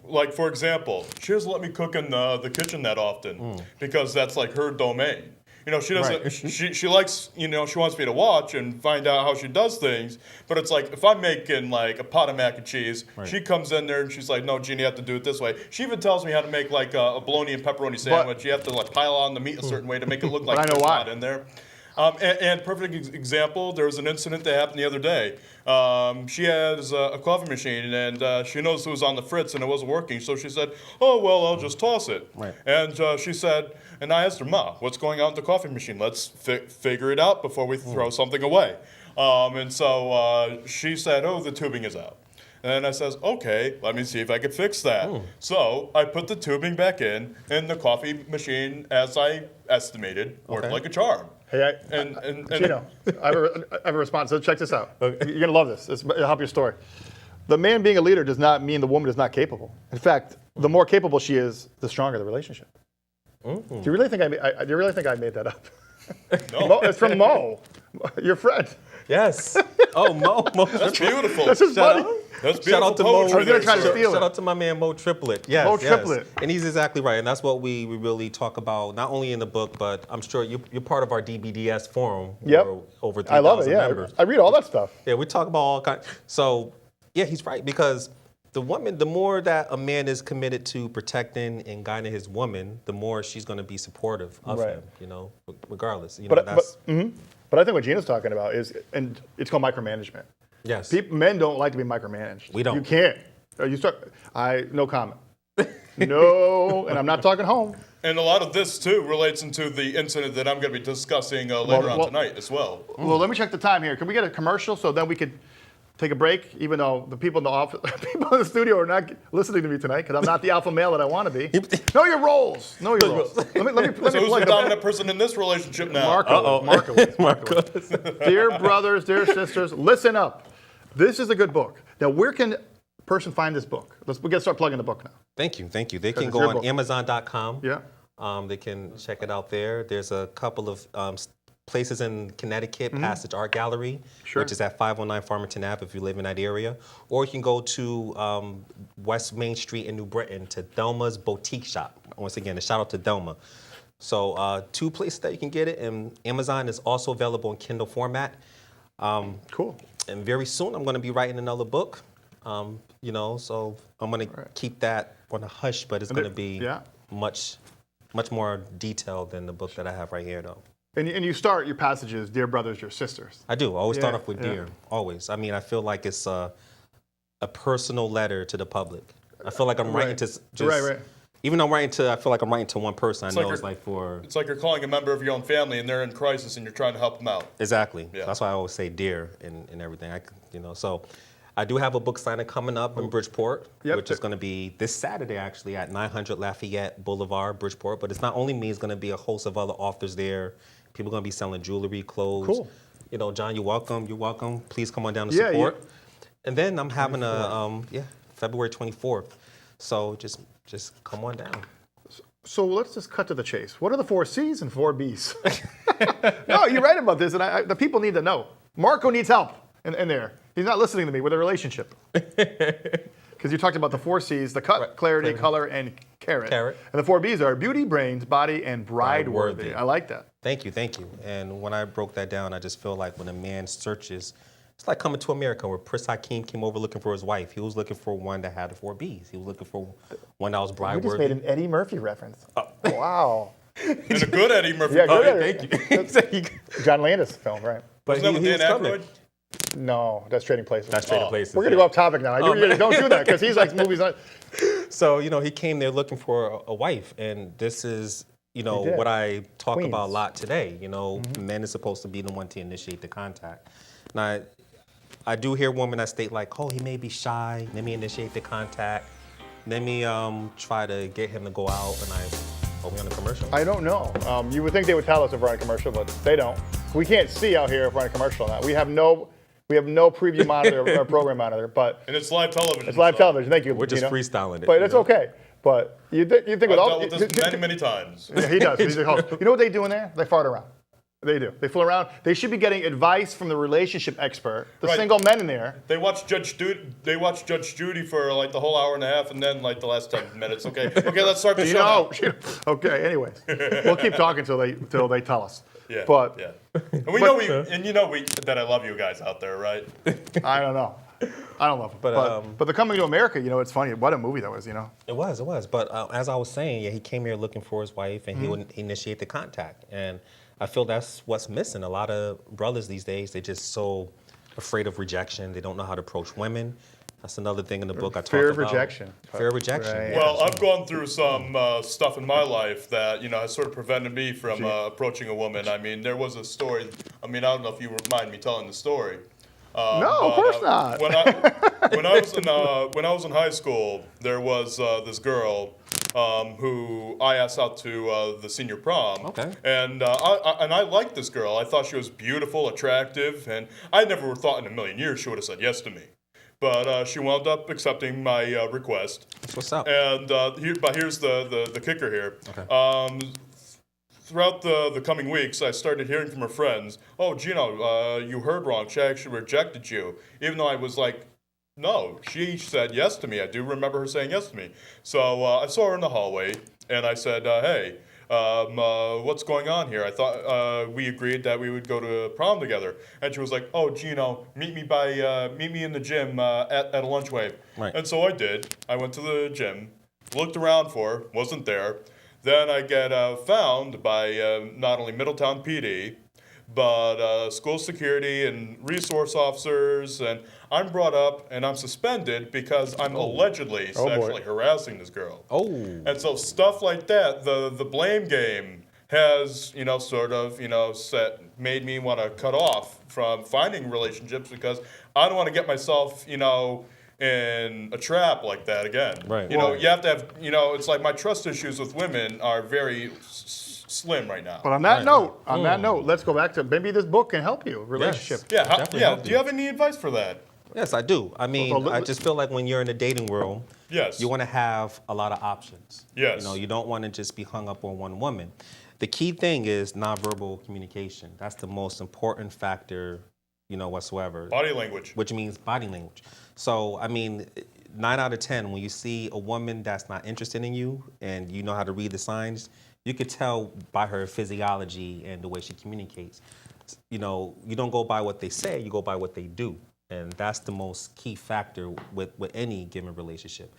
Like, for example, she doesn't let me cook in the kitchen that often because that's like her domain. You know, she doesn't. Right. She likes. You know, she wants me to watch and find out how she does things. But it's like if I'm making like a pot of mac and cheese, she comes in there and she's like, "No, Gene, you have to do it this way." She even tells me how to make like a bologna and pepperoni sandwich. You have to like pile on the meat a certain way to make it look like I know there's why. not in there. And perfect example, there was an incident that happened the other day. She has a coffee machine, and she noticed it was on the fritz and it wasn't working. So she said, "Oh well, I'll just toss it." Right. And she said, and I asked her, "Ma, what's going on with the coffee machine? Let's figure it out before we throw something away." And so she said, "Oh, the tubing is out." And I says, "Okay, let me see if I can fix that." So I put the tubing back in, and the coffee machine, as I estimated, worked Okay. like a charm. Hey, And Gino, I have a response. So check this out. You're gonna love this. It'll help your story. The man being a leader does not mean the woman is not capable. In fact, the more capable she is, the stronger the relationship. Mm-hmm. Do you really think do you really think I made that up? No. Mo, it's from Mo, your friend. Yes. Oh, Mo. That's beautiful. That's his buddy. That's Shout beautiful out to Mo. poetry I was gonna there, try to sir. steal Shout it. out to my man Mo Triplet. Yes, Mo yes. Triplet. And he's exactly right. And that's what we really talk about, not only in the book, but I'm sure you're part of our DBDS forum. Yep. We're over I love it. 3,000 Yeah, members. I read all that stuff. Yeah, we talk about all kinds. So, yeah, he's right, because the woman, the more that a man is committed to protecting and guiding his woman, the more she's going to be supportive of Right. him, regardless. But I think what Gina's talking about is, and it's called micromanagement. Yes. Men don't like to be micromanaged. We don't. You can't. No comment. No, and I'm not talking home. And a lot of this, too, relates into the incident that I'm going to be discussing later on well- tonight as well. Well, let me check the time here. Can we get a commercial so then we could take a break, even though the people in the office, people in the studio are not listening to me tonight because I'm not the alpha male that I want to be. Know your roles. Know your roles. Let me So who's the plug dominant person in this relationship now? Marco. Dear brothers, dear sisters, listen up. This is a good book. Now, where can a person find this book? We start plugging the book now. Thank you. They can it's go your on book. Amazon.com. Yeah. They can check it out there. There's a couple of places in Connecticut, Passage Art Gallery, Sure. which is at 509 Farmington Ave if you live in that area. Or you can go to West Main Street in New Britain to Thelma's Boutique Shop. Once again, a shout out to Thelma. So 2 places that you can get it, and Amazon is also available in Kindle format. Cool. And very soon I'm going to be writing another book. So I'm going to keep that on a hush, but it's going to be much more detailed than the book that I have right here, though. And you start your passages, dear brothers, dear sisters. I do. I always start Yeah, off with yeah. dear, always. I mean, I feel like it's a personal letter to the public. I feel like I'm writing to just, Right. even though I feel like I'm writing to one person, I know like it's like for, It's like you're calling a member of your own family and they're in crisis and you're trying to help them out. exactly. Yeah. That's why I always say dear and everything. So I do have a book signing coming up in Bridgeport, Yep. which is going to be this Saturday, actually, at 900 Lafayette Boulevard, Bridgeport. But it's not only me, it's going to be a host of other authors there. People going to be selling jewelry, clothes. Cool. John, you're welcome. You're welcome. Please come on down to Yeah, support. And then I'm having February 24th. So just come on down. So let's just cut to the chase. What are the 4 C's and 4 B's? No, you're right about this, and the people need to know. Marco needs help in there. He's not listening to me with a relationship. Because you talked about the 4 C's, the cut, Right. clarity, color, and carrot. Carrot. And the 4 B's are beauty, brains, body, and bride-worthy. Bride-worthy. I like that. Thank you. And when I broke that down, I just feel like when a man searches, it's like Coming to America, where Prince Hakeem came over looking for his wife. He was looking for one that had the 4 B's. He was looking for one that was You just bride-worthy. made an Eddie Murphy reference. Wow. And a good Eddie Murphy. Yeah, good movie. Thank you. John Landis film, right? But Isn't that with was Dan coming. Aykroyd? No, that's Trading Places. That's Trading Places. We're going to go off topic now. Don't do that, because he's like movies. So, he came there looking for a wife, and this is, did. what I talk Queens. about a lot today. Men is supposed to be the one to initiate the contact. Now, I do hear women that state like, oh, he may be shy. Let me initiate the contact. Let me try to get him to go out, and are we on a commercial? I don't know. You would think they would tell us if we're on a commercial, but they don't. We can't see out here if we're on a commercial or not. We have no preview monitor or program monitor, but And it's live television. it's live so television. Thank you. We're just Gina. freestyling it. But it's okay. But you think with I've all dealt with this many, many times. Yeah, he does. He's the host. You know what they do in there? They fart around. They do. They fool around. They should be getting advice from the relationship expert, the Right. single men in there. They watch Judge Judy for like the whole hour and a half, and then like the last 10 minutes. Okay, let's start the show now. Okay. Anyways, we'll keep talking till they tell us. Yeah. But yeah. And we know that I love you guys out there, right? I don't know. I don't love him. But the Coming to America, it's funny. What a movie that was, It was. But as I was saying, he came here looking for his wife, and he would initiate the contact. And I feel that's what's missing. A lot of brothers these days, they're just so afraid of rejection. They don't know how to approach women. That's another thing in the book I talk about. Fear of rejection. Fear of rejection. Right. yeah. Well, I've gone through some stuff in my life that has sort of prevented me from approaching a woman. I mean, there was a story. I mean, I don't know if you mind me telling the story. No, of course not. When I was in high school, there was this girl who I asked out to the senior prom. Okay. And I liked this girl. I thought she was beautiful, attractive, and I never thought in a million years she would have said yes to me. but she wound up accepting my request. That's what's up. And but here's the kicker here. Okay. Throughout the coming weeks, I started hearing from her friends, "Oh, Gino, you heard wrong. She actually rejected you," even though I was like, "No, she said yes to me. I do remember her saying yes to me." So I saw her in the hallway, and I said, "Hey, what's going on here? I thought we agreed that we would go to prom together." And she was like, "Oh, Gino, meet me in the gym at a lunch wave." Right. And so I did. I went to the gym, looked around for her, wasn't there. Then I get found by not only Middletown PD, but school security and resource officers, and I'm brought up and I'm suspended because I'm allegedly sexually harassing this girl. Oh. And so stuff like that, the blame game has, sort of, made me want to cut off from finding relationships because I don't want to get myself, in a trap like that again. Right. You have to have, it's like my trust issues with women are very slim right now. But on that note, let's go back to maybe this book can help you. Relationship. Yeah, Definitely help do you have any advice for that? Yes, I do. I mean, I just feel like when you're in the dating world, Yes. you want to have a lot of options. Yes. You don't want to just be hung up on one woman. The key thing is nonverbal communication. That's the most important factor, whatsoever. Body language. Which means body language. So, I mean, 9 out of 10, when you see a woman that's not interested in you and you know how to read the signs, you could tell by her physiology and the way she communicates. You don't go by what they say, you go by what they do. And that's the most key factor with any given relationship.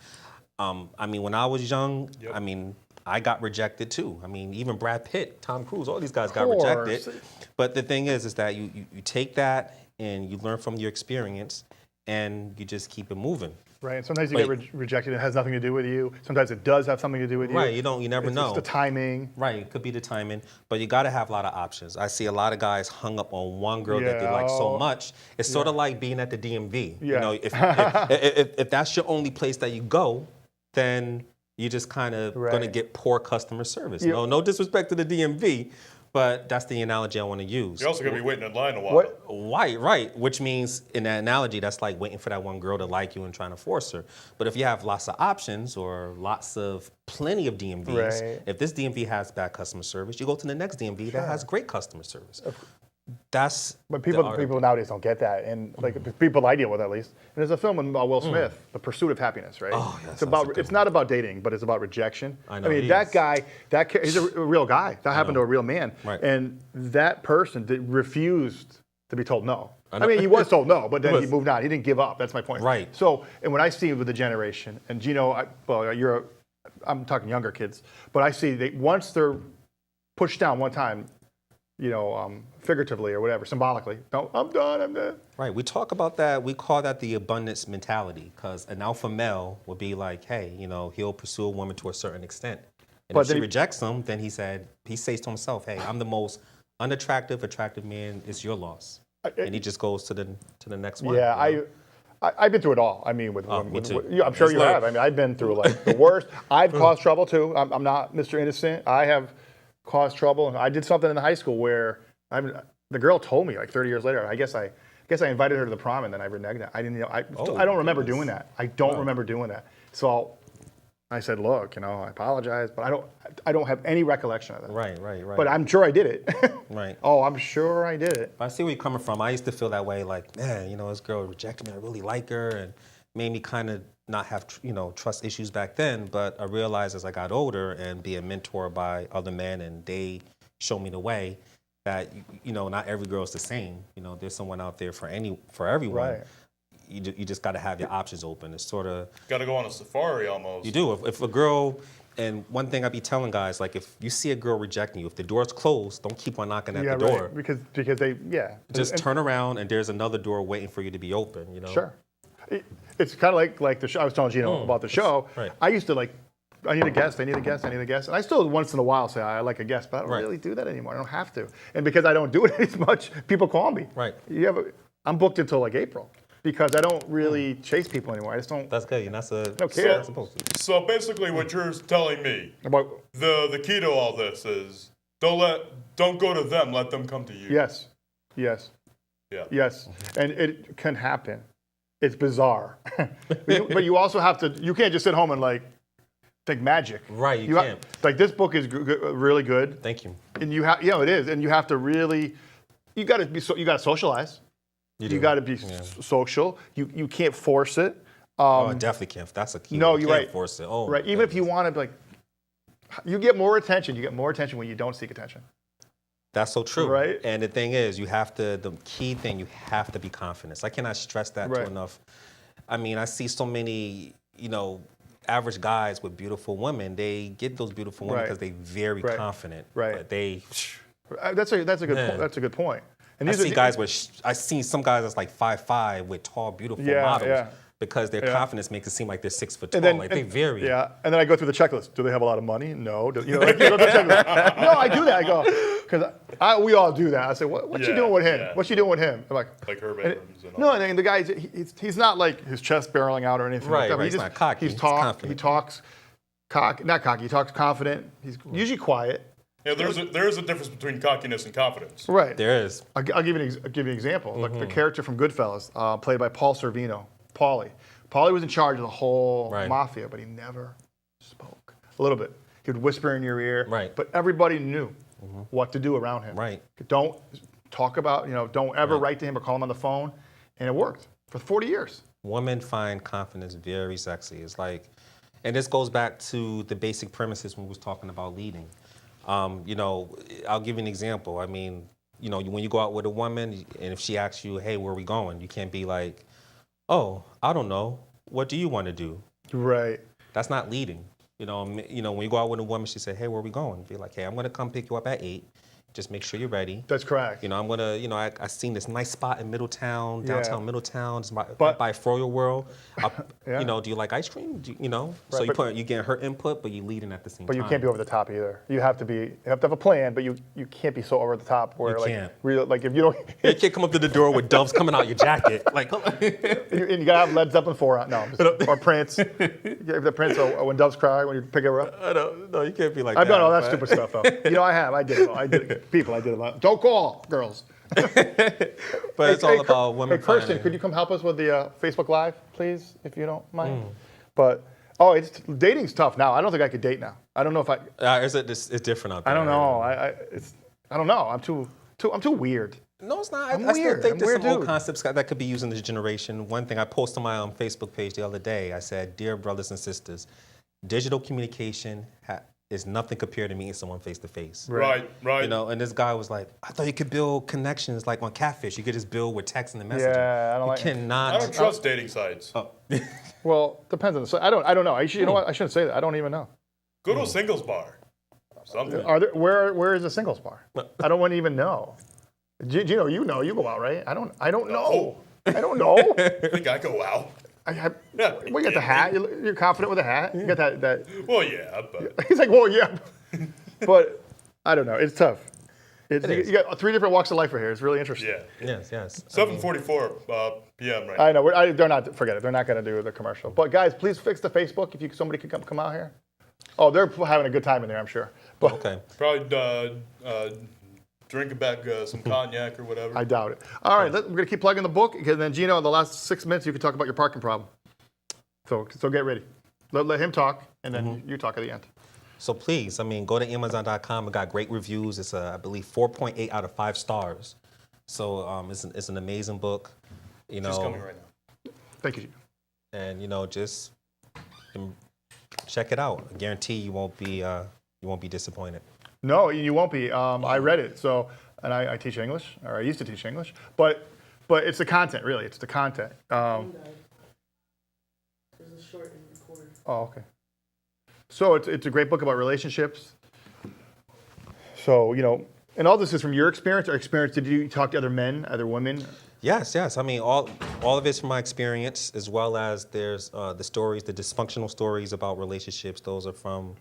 I mean, when I was young, Yep. I mean, I got rejected too. I mean, even Brad Pitt, Tom Cruise, all these guys got course. rejected. But the thing is that you take that and you learn from your experience and you just keep it moving. Right. And sometimes you get rejected. It has nothing to do with you. Sometimes it does have something to do with you. Right. You never know. It's the timing. Right. It could be the timing, but you got to have a lot of options. I see a lot of guys hung up on one girl that they like so much. It's sort of like being at the DMV. Yeah. If that's your only place that you go, then you're just kind of going to get poor customer service. Yeah. No disrespect to the DMV, but that's the analogy I want to use. You're also going to be waiting in line a while. Right. Which means in that analogy, that's like waiting for that one girl to like you and trying to force her. But if you have lots of options or plenty of DMVs, if this DMV has bad customer service, you go to the next DMV that has great customer service. But people nowadays don't get that, and like people I deal with at least. And there's a film with Will Smith, The Pursuit of Happiness, right? Oh, yes, it's not about dating, but it's about rejection. I know, mean, that guy, he's a real guy. That happened to a real man, Right. and that person refused to be told no. I mean, he was told no, but then he moved on. He didn't give up. That's my point. Right. So, and what I see with the generation, and Gino, I'm talking younger kids, but I see once they're pushed down one time, figuratively or whatever, symbolically. No, I'm done. Right, we talk about that. We call that the abundance mentality, because an alpha male would be like, hey, he'll pursue a woman to a certain extent. And if she rejects him, then he says to himself, hey, I'm the most attractive man. It's your loss. And he just goes to the next one. Yeah, I've been through it all. I mean, me too. I'm sure you have. I mean, I've been through like the worst. I've caused trouble too. I'm not Mr. Innocent. I have caused trouble. I did something in high school where the girl told me like 30 years later. I guess I invited her to the prom and then I reneged it. I didn't. I don't remember doing that. I don't remember doing that. So I said, look, I apologize, but I don't have any recollection of that. Right. But I'm sure I did it. Right. Oh, I'm sure I did it. I see where you're coming from. I used to feel that way, like, man, this girl rejected me. I really like her, and made me kind of not have, trust issues back then. But I realized as I got older and being mentored by other men, and they show me the way that, not every girl is the same. There's someone out there for everyone. Right. You just got to have your options open. It's sort of Got to go on a safari almost. You do. If a girl, and one thing I be telling guys, like if you see a girl rejecting you, if the door's closed, don't keep on knocking at the door. Right. Because they Just turn around and there's another door waiting for you to be open. Sure. It's kind of like the show. I was telling Gino about the show. Right. I used to I need a guest. And I still once in a while say I like a guest, but I don't really do that anymore. I don't have to. And because I don't do it as much, people call me. Right. I'm booked until like April because I don't really chase people anymore. I just don't. That's good. You're not care. supposed to. So basically, what you're telling me, About, the key to all this is don't go to them. Let them come to you. yes. Yeah. Yes. And it can happen. It's bizarre. But you also have to, you can't just sit home and like think magic. Right, you can't. Like this book is really good. Thank you. And you have, it is. And you have to really, you got to socialize. You got to be social. You can't force it. I definitely can't. That's a key. No, you you're can't right. force it. Oh, right. Even if you want to, like, you get more attention. You get more attention when you don't seek attention. That's so true. Right. And the thing is, the key thing, you have to be confident. I cannot stress that to enough. I mean, I see so many, average guys with beautiful women. They get those beautiful women because they're very confident. Right. But they. That's a good point. That's a good point. And I see guys I see some guys that's like 5'5" with tall, beautiful models. Because their confidence makes it seem like they're 6 foot tall. They vary. Yeah, and then I go through the checklist. Do they have a lot of money? No. You go through the checklist. No, I do that. I go, because we all do that. I say, what you doing with him? Yeah. What you doing with him? I'm like Herb Abrams and all. No, and the guy, he's not like his chest barreling out or anything like that. He's not cocky. He talks not cocky. He talks confident. He's usually quiet. Yeah, there is a difference between cockiness and confidence. Right. There is. I'll give you an example. Like the character from Goodfellas, played by Paul Sorvino, Paulie. Paulie was in charge of the whole mafia, but he never spoke. A little bit. He would whisper in your ear. Right. But everybody knew what to do around him. Right. Don't talk about, don't ever write to him or call him on the phone. And it worked for 40 years. Women find confidence very sexy. It's like, and this goes back to the basic premises when we was talking about leading. I'll give you an example. I mean, when you go out with a woman and if she asks you, hey, where are we going? You can't be like, oh, I don't know. What do you want to do? Right. That's not leading. When you go out with a woman, she said, hey, where are we going? Be like, hey, I'm going to come pick you up at 8. Just make sure you're ready. That's correct. I'm going to, I seen this nice spot in Middletown, downtown Middletown, it's by Froyo World. Do you like ice cream? So you get her input, but you leading at the same time. But you can't be over the top either. You have to have a plan, but you can't be so over the top where can't. If you don't. You can't come up to the door with doves coming out your jacket. Like, and you gotta have Led Zeppelin 4 out. No, or Prince. The Prince or When Doves Cry when you pick her up. No, you can't be like that. I've done all that stupid stuff though. I did it all. I did it. People, I did a lot. Don't call, girls. But it's all about women. Hey, Kirsten, could you come help us with the Facebook Live, please, if you don't mind? But dating's tough now. I don't think I could date now. I don't know if I. It's different out there. I don't know. I don't know. I'm too weird. No, it's not. I'm I still weird. think I'm there's weird some old dude. concepts that could be used in this generation. One thing I posted on my Facebook page the other day, I said, dear brothers and sisters, digital communication is nothing compared to meeting someone face to face. Right. And this guy was like, I thought you could build connections like on Catfish. You could just build with text and the messaging. Yeah, I don't like it. Cannot. I don't trust dating sites. Oh. Well, depends on the site. I don't know. You know what? I shouldn't say that. I don't even know. Go to a singles bar. Something. Where is a singles bar? I don't want to even know. Gino, you go out, right? I don't know. I don't know. I think I go out. You got the hat. You're confident with the hat. You got that. Well, yeah, but He's like, well, yeah. But I don't know. It's tough. You got 3 different walks of life right here. It's really interesting. yeah. Yes. 7:44 p.m. right now. I know. They're not. Forget it. They're not going to do the commercial. But guys, please fix the Facebook. If somebody could come out here. Oh, they're having a good time in there, I'm sure. But Okay. Probably drinking back some cognac or whatever. I doubt it. All right, we're going to keep plugging the book. And then, Gino, in the last 6 minutes, you can talk about your parking problem. So get ready. Let him talk, and then you talk at the end. So please, go to Amazon.com. It got great reviews. It's I believe 4.8 out of 5 stars. So it's an amazing book. Just coming right now. Thank you, Gino. And just check it out. I guarantee you won't be disappointed. No, you won't be. I read it. So, and I teach English, or I used to teach English. But it's the content, really. It's the content. There's a short and recorded. Oh, okay. So it's a great book about relationships. So, and all this is from your experience or experience. Did you talk to other men, other women? Yes. All of it's from my experience, as well as there's the stories, the dysfunctional stories about relationships. Those are from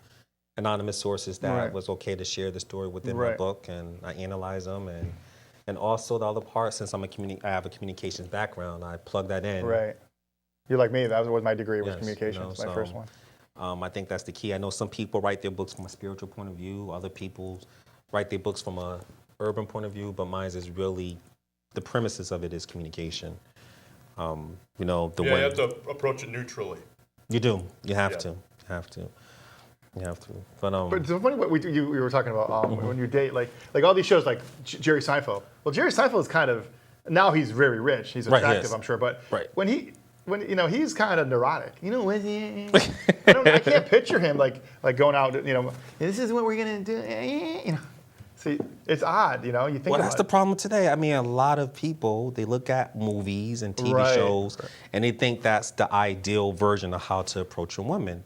anonymous sources that was okay to share the story within my book, and I analyze them, and also the other part, since I have a communications background, I plug that in. Right. You're like me. That was my degree, was communications, my first one. I think that's the key. I know some people write their books from a spiritual point of view. Other people write their books from a urban point of view, but mine is really, the premises of it is communication. You know, the Yeah, you way have to approach it neutrally. you do. You have Yeah. to. You have to. You have to. But it's so funny what you were talking about when you date, like all these shows like Jerry Seinfeld. Well, Jerry Seinfeld is kind of, now he's very rich. He's Right, he attractive, is. I'm sure. But Right. when you know, he's kind of neurotic. You know, I can't picture him like going out. You know, this is what we're gonna do. You know, see, it's odd. You know, you think. Well, about that's the it. problem today. I mean, a lot of people, they look at movies and TV Right. shows, and they think that's the ideal version of how to approach a woman.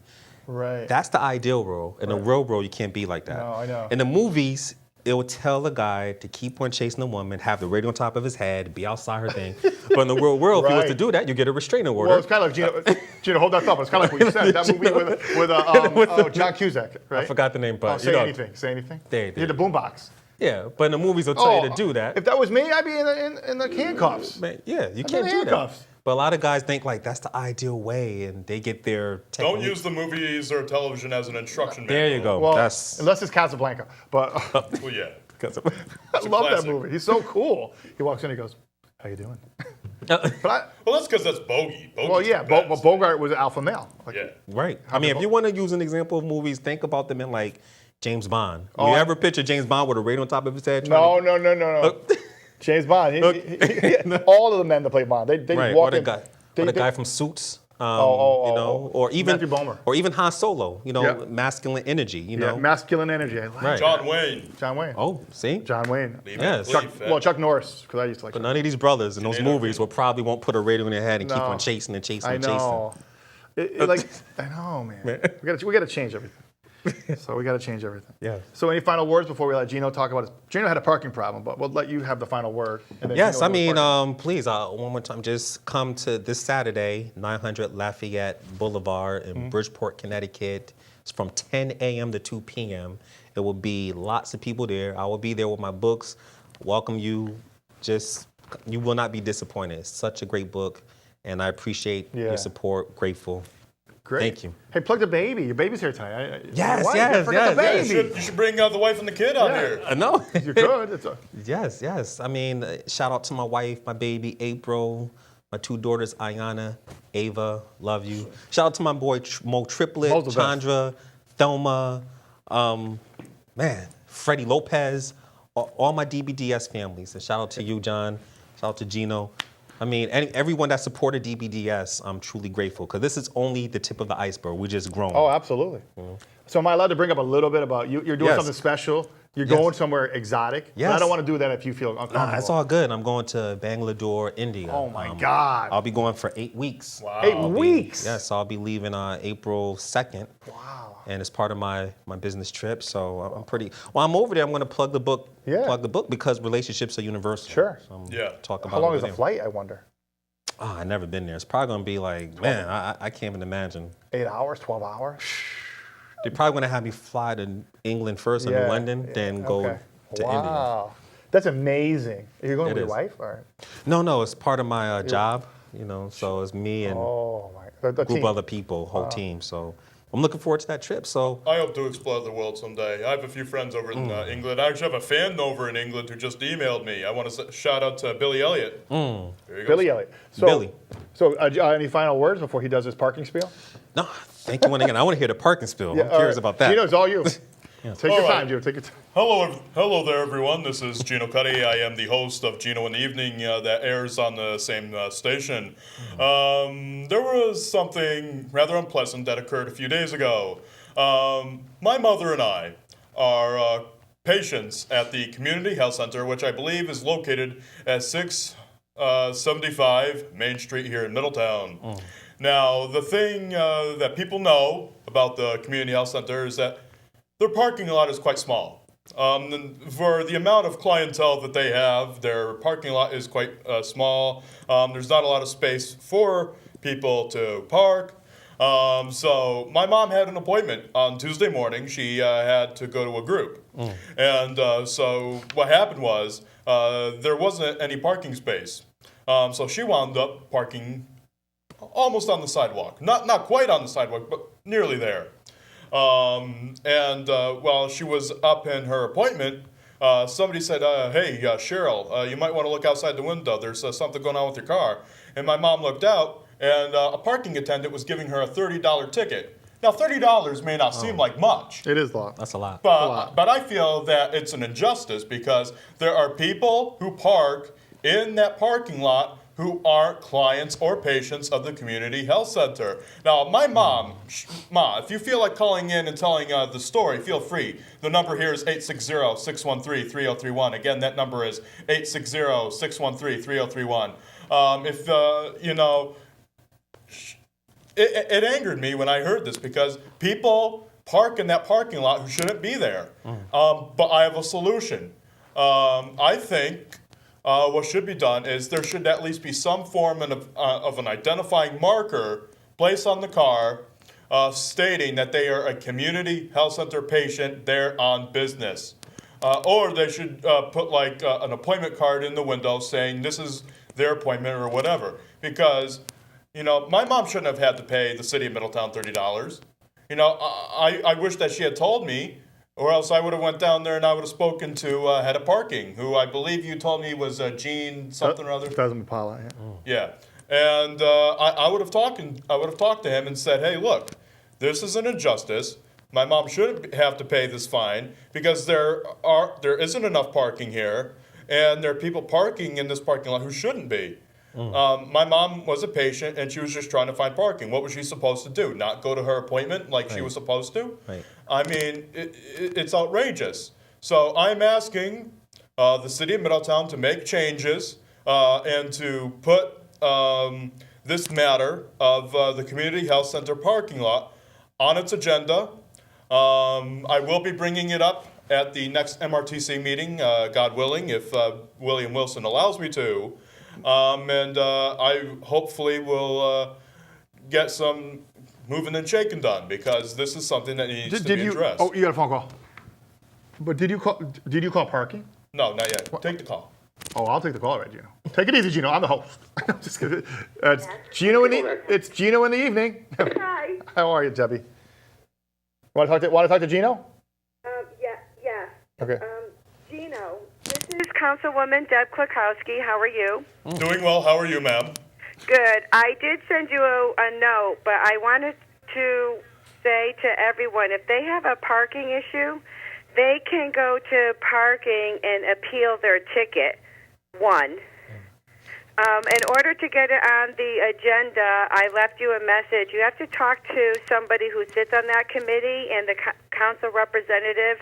Right. That's the ideal world. In the real world, you can't be like that. No, I know. In the movies, it will tell a guy to keep on chasing a woman, have the radio on top of his head, be outside her thing. But in the real world, if he was to Right. do that, you get a restraining order. Well, it's kind of like Gino, hold that thought. It's kind of like what you said. That movie with John Cusack, right? I forgot the name, but Say you know, anything. Say anything. There. You had the boombox. Yeah, but in the movies, they'll tell you to do that. If that was me, I'd be in the handcuffs. Man, yeah, you in can't do that. handcuffs. But a lot of guys think like that's the ideal way, and they get their Don't technique. use the movies or television as an instruction manual. There you go. Well, That's unless it's Casablanca. But Well, yeah. because of, I love that classic. movie. He's so cool. He walks in, he goes, "How you doing?" But Well, that's because that's Bogey. well, yeah, Bogey's the but best. Bogart was an alpha male. Like, Yeah. right. I mean, if you want to use an example of movies, think about them in like James Bond. Oh, you I- ever picture James Bond with a radio on top of his head? No. James Bond. All of the men that play Bond, they Right. walk Or the in. guy, they- or the they- guy from Suits. You oh, know, or even Matthew Bomer. or even Han Solo. You know, Yeah. masculine energy. You Yeah, know. masculine energy. I like Right. John Wayne. John Wayne. Oh, see. John Wayne. Leave Yes. it. Chuck, Leave it. well, Chuck Norris, because I used to like. But Chuck. none of these brothers in those Tornado. movies will probably won't put a radio in their head and keep No. on chasing and chasing I and chasing. know. Like I know, man. We got to change everything. So we got to change everything. Yeah. So any final words before we let Gino talk about his? Gino had a parking problem, but we'll let you have the final word. And then Yes, Gino I will do his mean, parking. please, one more time, just come to this Saturday, 900 Lafayette Boulevard in Bridgeport, Connecticut. It's from 10 a.m. to 2 p.m. There will be lots of people there. I will be there with my books. Welcome you. You will not be disappointed. It's such a great book, and I appreciate Yeah. your support. Grateful. Great. Thank you. Hey, plug the baby. Your baby's here tonight. Yes, Your wife, yes, don't forget the yes, baby. You should bring the wife and the kid out here. No. You're good. It's a, Yes. I mean, shout out to my wife, my baby, April, my two daughters, Ayana, Ava, love you. Shout out to my boy, Mo Triplet, Mo's the best. Chandra, Thelma, Freddie Lopez, all my DBDS families. And shout out to you, John. Shout out to Gino. I mean, everyone that supported DBDS, I'm truly grateful because this is only the tip of the iceberg. We're just growing. oh, absolutely. So am I allowed to bring up a little bit about you? You're doing Yes. something special. You're Yes. going somewhere exotic. But I Yes. don't want to do that if you feel uncomfortable. Nah, that's all good. I'm going to Bangalore, India. Oh my God. I'll be going for 8 weeks. Wow. 8 I'll be- weeks. Yes, I'll be leaving April 2nd. Wow. And it's part of my business trip. So I'm pretty, while I'm over there, I'm going to plug the book. Yeah. Plug the book because relationships are universal. Sure. So I'm Yeah. Talk about How long it is the with them. flight, I wonder? Oh, I've never been there. It's probably going to be like, man, I can't even imagine. 8 hours, 12 hours? They're probably going to have me fly to England first or to London, then go okay. to India. Wow. That's amazing. Are you going It with your is. wife? Or? No, it's part of my job, so it's me and Oh, my. The a group team. of other people, whole team. So I'm looking forward to that trip. So I hope to explore the world someday. I have a few friends over in England. I actually have a fan over in England who just emailed me. I want to shout out to Billy Elliott. There you go. Billy Elliott. So, Billy. So any final words before he does his parking spiel? no, thank you once again. I want to hear the parking spill. I'm all curious right. about that. Gino, it's all you. Take your All time, right. Gino. Take your time. Hello there, everyone. This is Gino Cuddy. I am the host of Gino in the Evening that airs on the same station. There was something rather unpleasant that occurred a few days ago. My mother and I are patients at the Community Health Center, which I believe is located at 675 Main Street here in Middletown. Now, the thing that people know about the Community Health Center is that their parking lot is quite small. And for the amount of clientele that they have, their parking lot is quite small. There's not a lot of space for people to park. So my mom had an appointment on Tuesday morning. She had to go to a group. And so what happened was there wasn't any parking space. So she wound up parking almost on the sidewalk. Not quite on the sidewalk, but nearly there. While she was up in her appointment, somebody said, hey, Cheryl, you might want to look outside the window. There's something going on with your car. and my mom looked out, and a parking attendant was giving her a $30 ticket. Now, $30 may not seem like much. It is a lot. That's a lot. But I feel that it's an injustice because there are people who park in that parking lot who aren't clients or patients of the community health center. Now, my mom, Ma, if you feel like calling in and telling the story, feel free. The number here is 860-613-3031. Again, that number is 860-613-3031. It angered me when I heard this because people park in that parking lot who shouldn't be there. But I have a solution. I think what should be done is there should at least be some form of an identifying marker placed on the car stating that they are a community health center patient there on business. Or they should put like an appointment card in the window saying this is their appointment or whatever. Because, my mom shouldn't have had to pay the city of Middletown $30. I wish that she had told me, or else I would have went down there and I would have spoken to head of parking, who I believe you told me was Gene something or other. Doesn't Paula, yeah. Yeah, and I would have talked to him and said, hey, look, this is an injustice. My mom shouldn't have to pay this fine because there isn't enough parking here, and there are people parking in this parking lot who shouldn't be. My mom was a patient, and she was just trying to find parking. What was she supposed to do? Not go to her appointment like she was supposed to? Right. I mean, it's outrageous. So I'm asking the city of Middletown to make changes and to put this matter of the community health center parking lot on its agenda. I will be bringing it up at the next MRTC meeting, God willing, if William Wilson allows me to. And I hopefully will get some moving and shaking done because this is something that needs to be addressed. Oh, you got a phone call. But did you call parking? No, not yet. Take the call. Oh, I'll take the call already, Gino. Take it easy, Gino. I'm the host. I'm just kidding. It's Gino in the evening. Hi. How are you, Debbie? Want to talk to Gino? Yeah. Okay. Gino, this is Councilwoman Deb Klikowski. How are you? Doing well. How are you, ma'am? Good. I did send you a note, but I wanted to say to everyone, if they have a parking issue, they can go to parking and appeal their ticket. In order to get it on the agenda, I left you a message. You have to talk to somebody who sits on that committee, and the council representative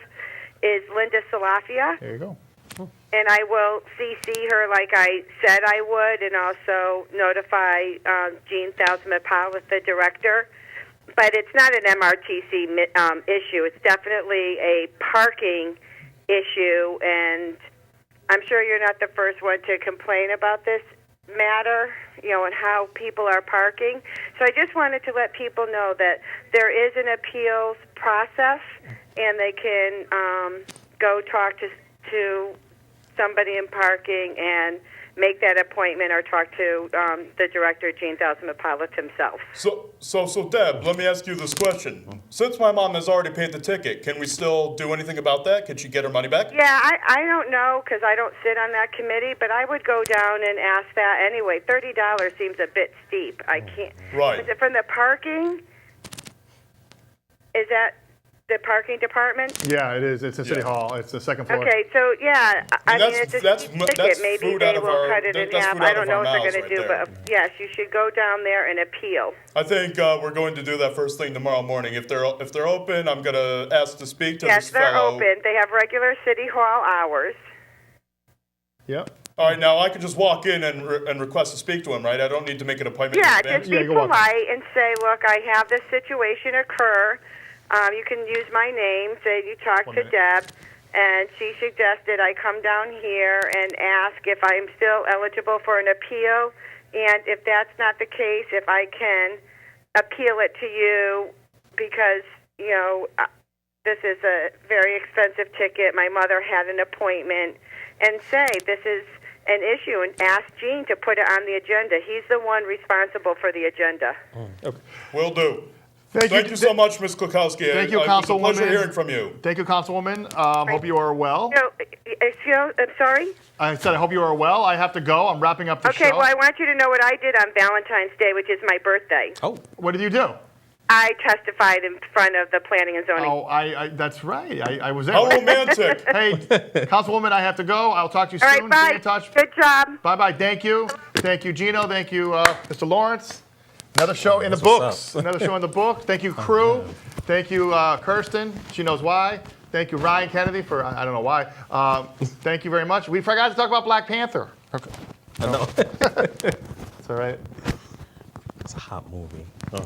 is Linda Salafia. There you go. And I will CC her like I said I would, and also notify Jean Thousand-Mapal, the director. But it's not an MRTC issue. It's definitely a parking issue, and I'm sure you're not the first one to complain about this matter, and how people are parking. So I just wanted to let people know that there is an appeals process, and they can go talk to somebody in parking and make that appointment, or talk to the director, Gene Thousand-Mapal himself. So Deb, let me ask you this question. Since my mom has already paid the ticket, can we still do anything about that? Can she get her money back? Yeah, I don't know because I don't sit on that committee, but I would go down and ask that anyway. $30 seems a bit steep. I can't. Right. Is it from the parking? Is that the parking department? Yeah, it is. It's in City Hall. It's the second floor. Okay, so yeah, I mean, it's a that's steep ticket. Maybe food they out of will our- cut it in that's half. food out I don't of know our what they're mouths going to right do, there. but yes, you should go down there and appeal. I think we're going to do that first thing tomorrow morning. If they're open, I'm going to ask to speak to Yes, this they're fellow. open. They have regular City Hall hours. Yep. All right, now I can just walk in and request to speak to him, right? I don't need to make an appointment. Yeah, in advance? just be you can walk in. polite and say, look, I have this situation occur. You can use my name. Say you talked 1 to minute. Deb, and she suggested I come down here and ask if I'm still eligible for an appeal, and if that's not the case, if I can appeal it to you because, this is a very expensive ticket. My mother had an appointment, and say this is an issue, and ask Gene to put it on the agenda. He's the one responsible for the agenda. Okay. Will do. Thank you so much, Ms. Klikowski. Thank you, It was a pleasure Councilwoman. hearing from you. Thank you, Councilwoman. Hope you are well. So, feel? I'm sorry. I said I hope you are well. I have to go. I'm wrapping up the show. Okay, well, I want you to know what I did on Valentine's Day, which is my birthday. Oh, What did you do? I testified in front of the Planning and Zoning. Oh, that's right. I was there. How romantic. Hey, Councilwoman, I have to go. I'll talk to you All soon. right, Be bye. in touch. Good job. Bye-bye. Thank you. Thank you, Gino. Thank you, Mr. Lawrence. Another show in the That's what's books. up. Another show in the book. Thank you, crew. Thank you, Kirsten. She knows why. Thank you, Ryan Kennedy, for I don't know why. Thank you very much. We forgot to talk about Black Panther. I know. It's all right. It's a hot movie. Ugh.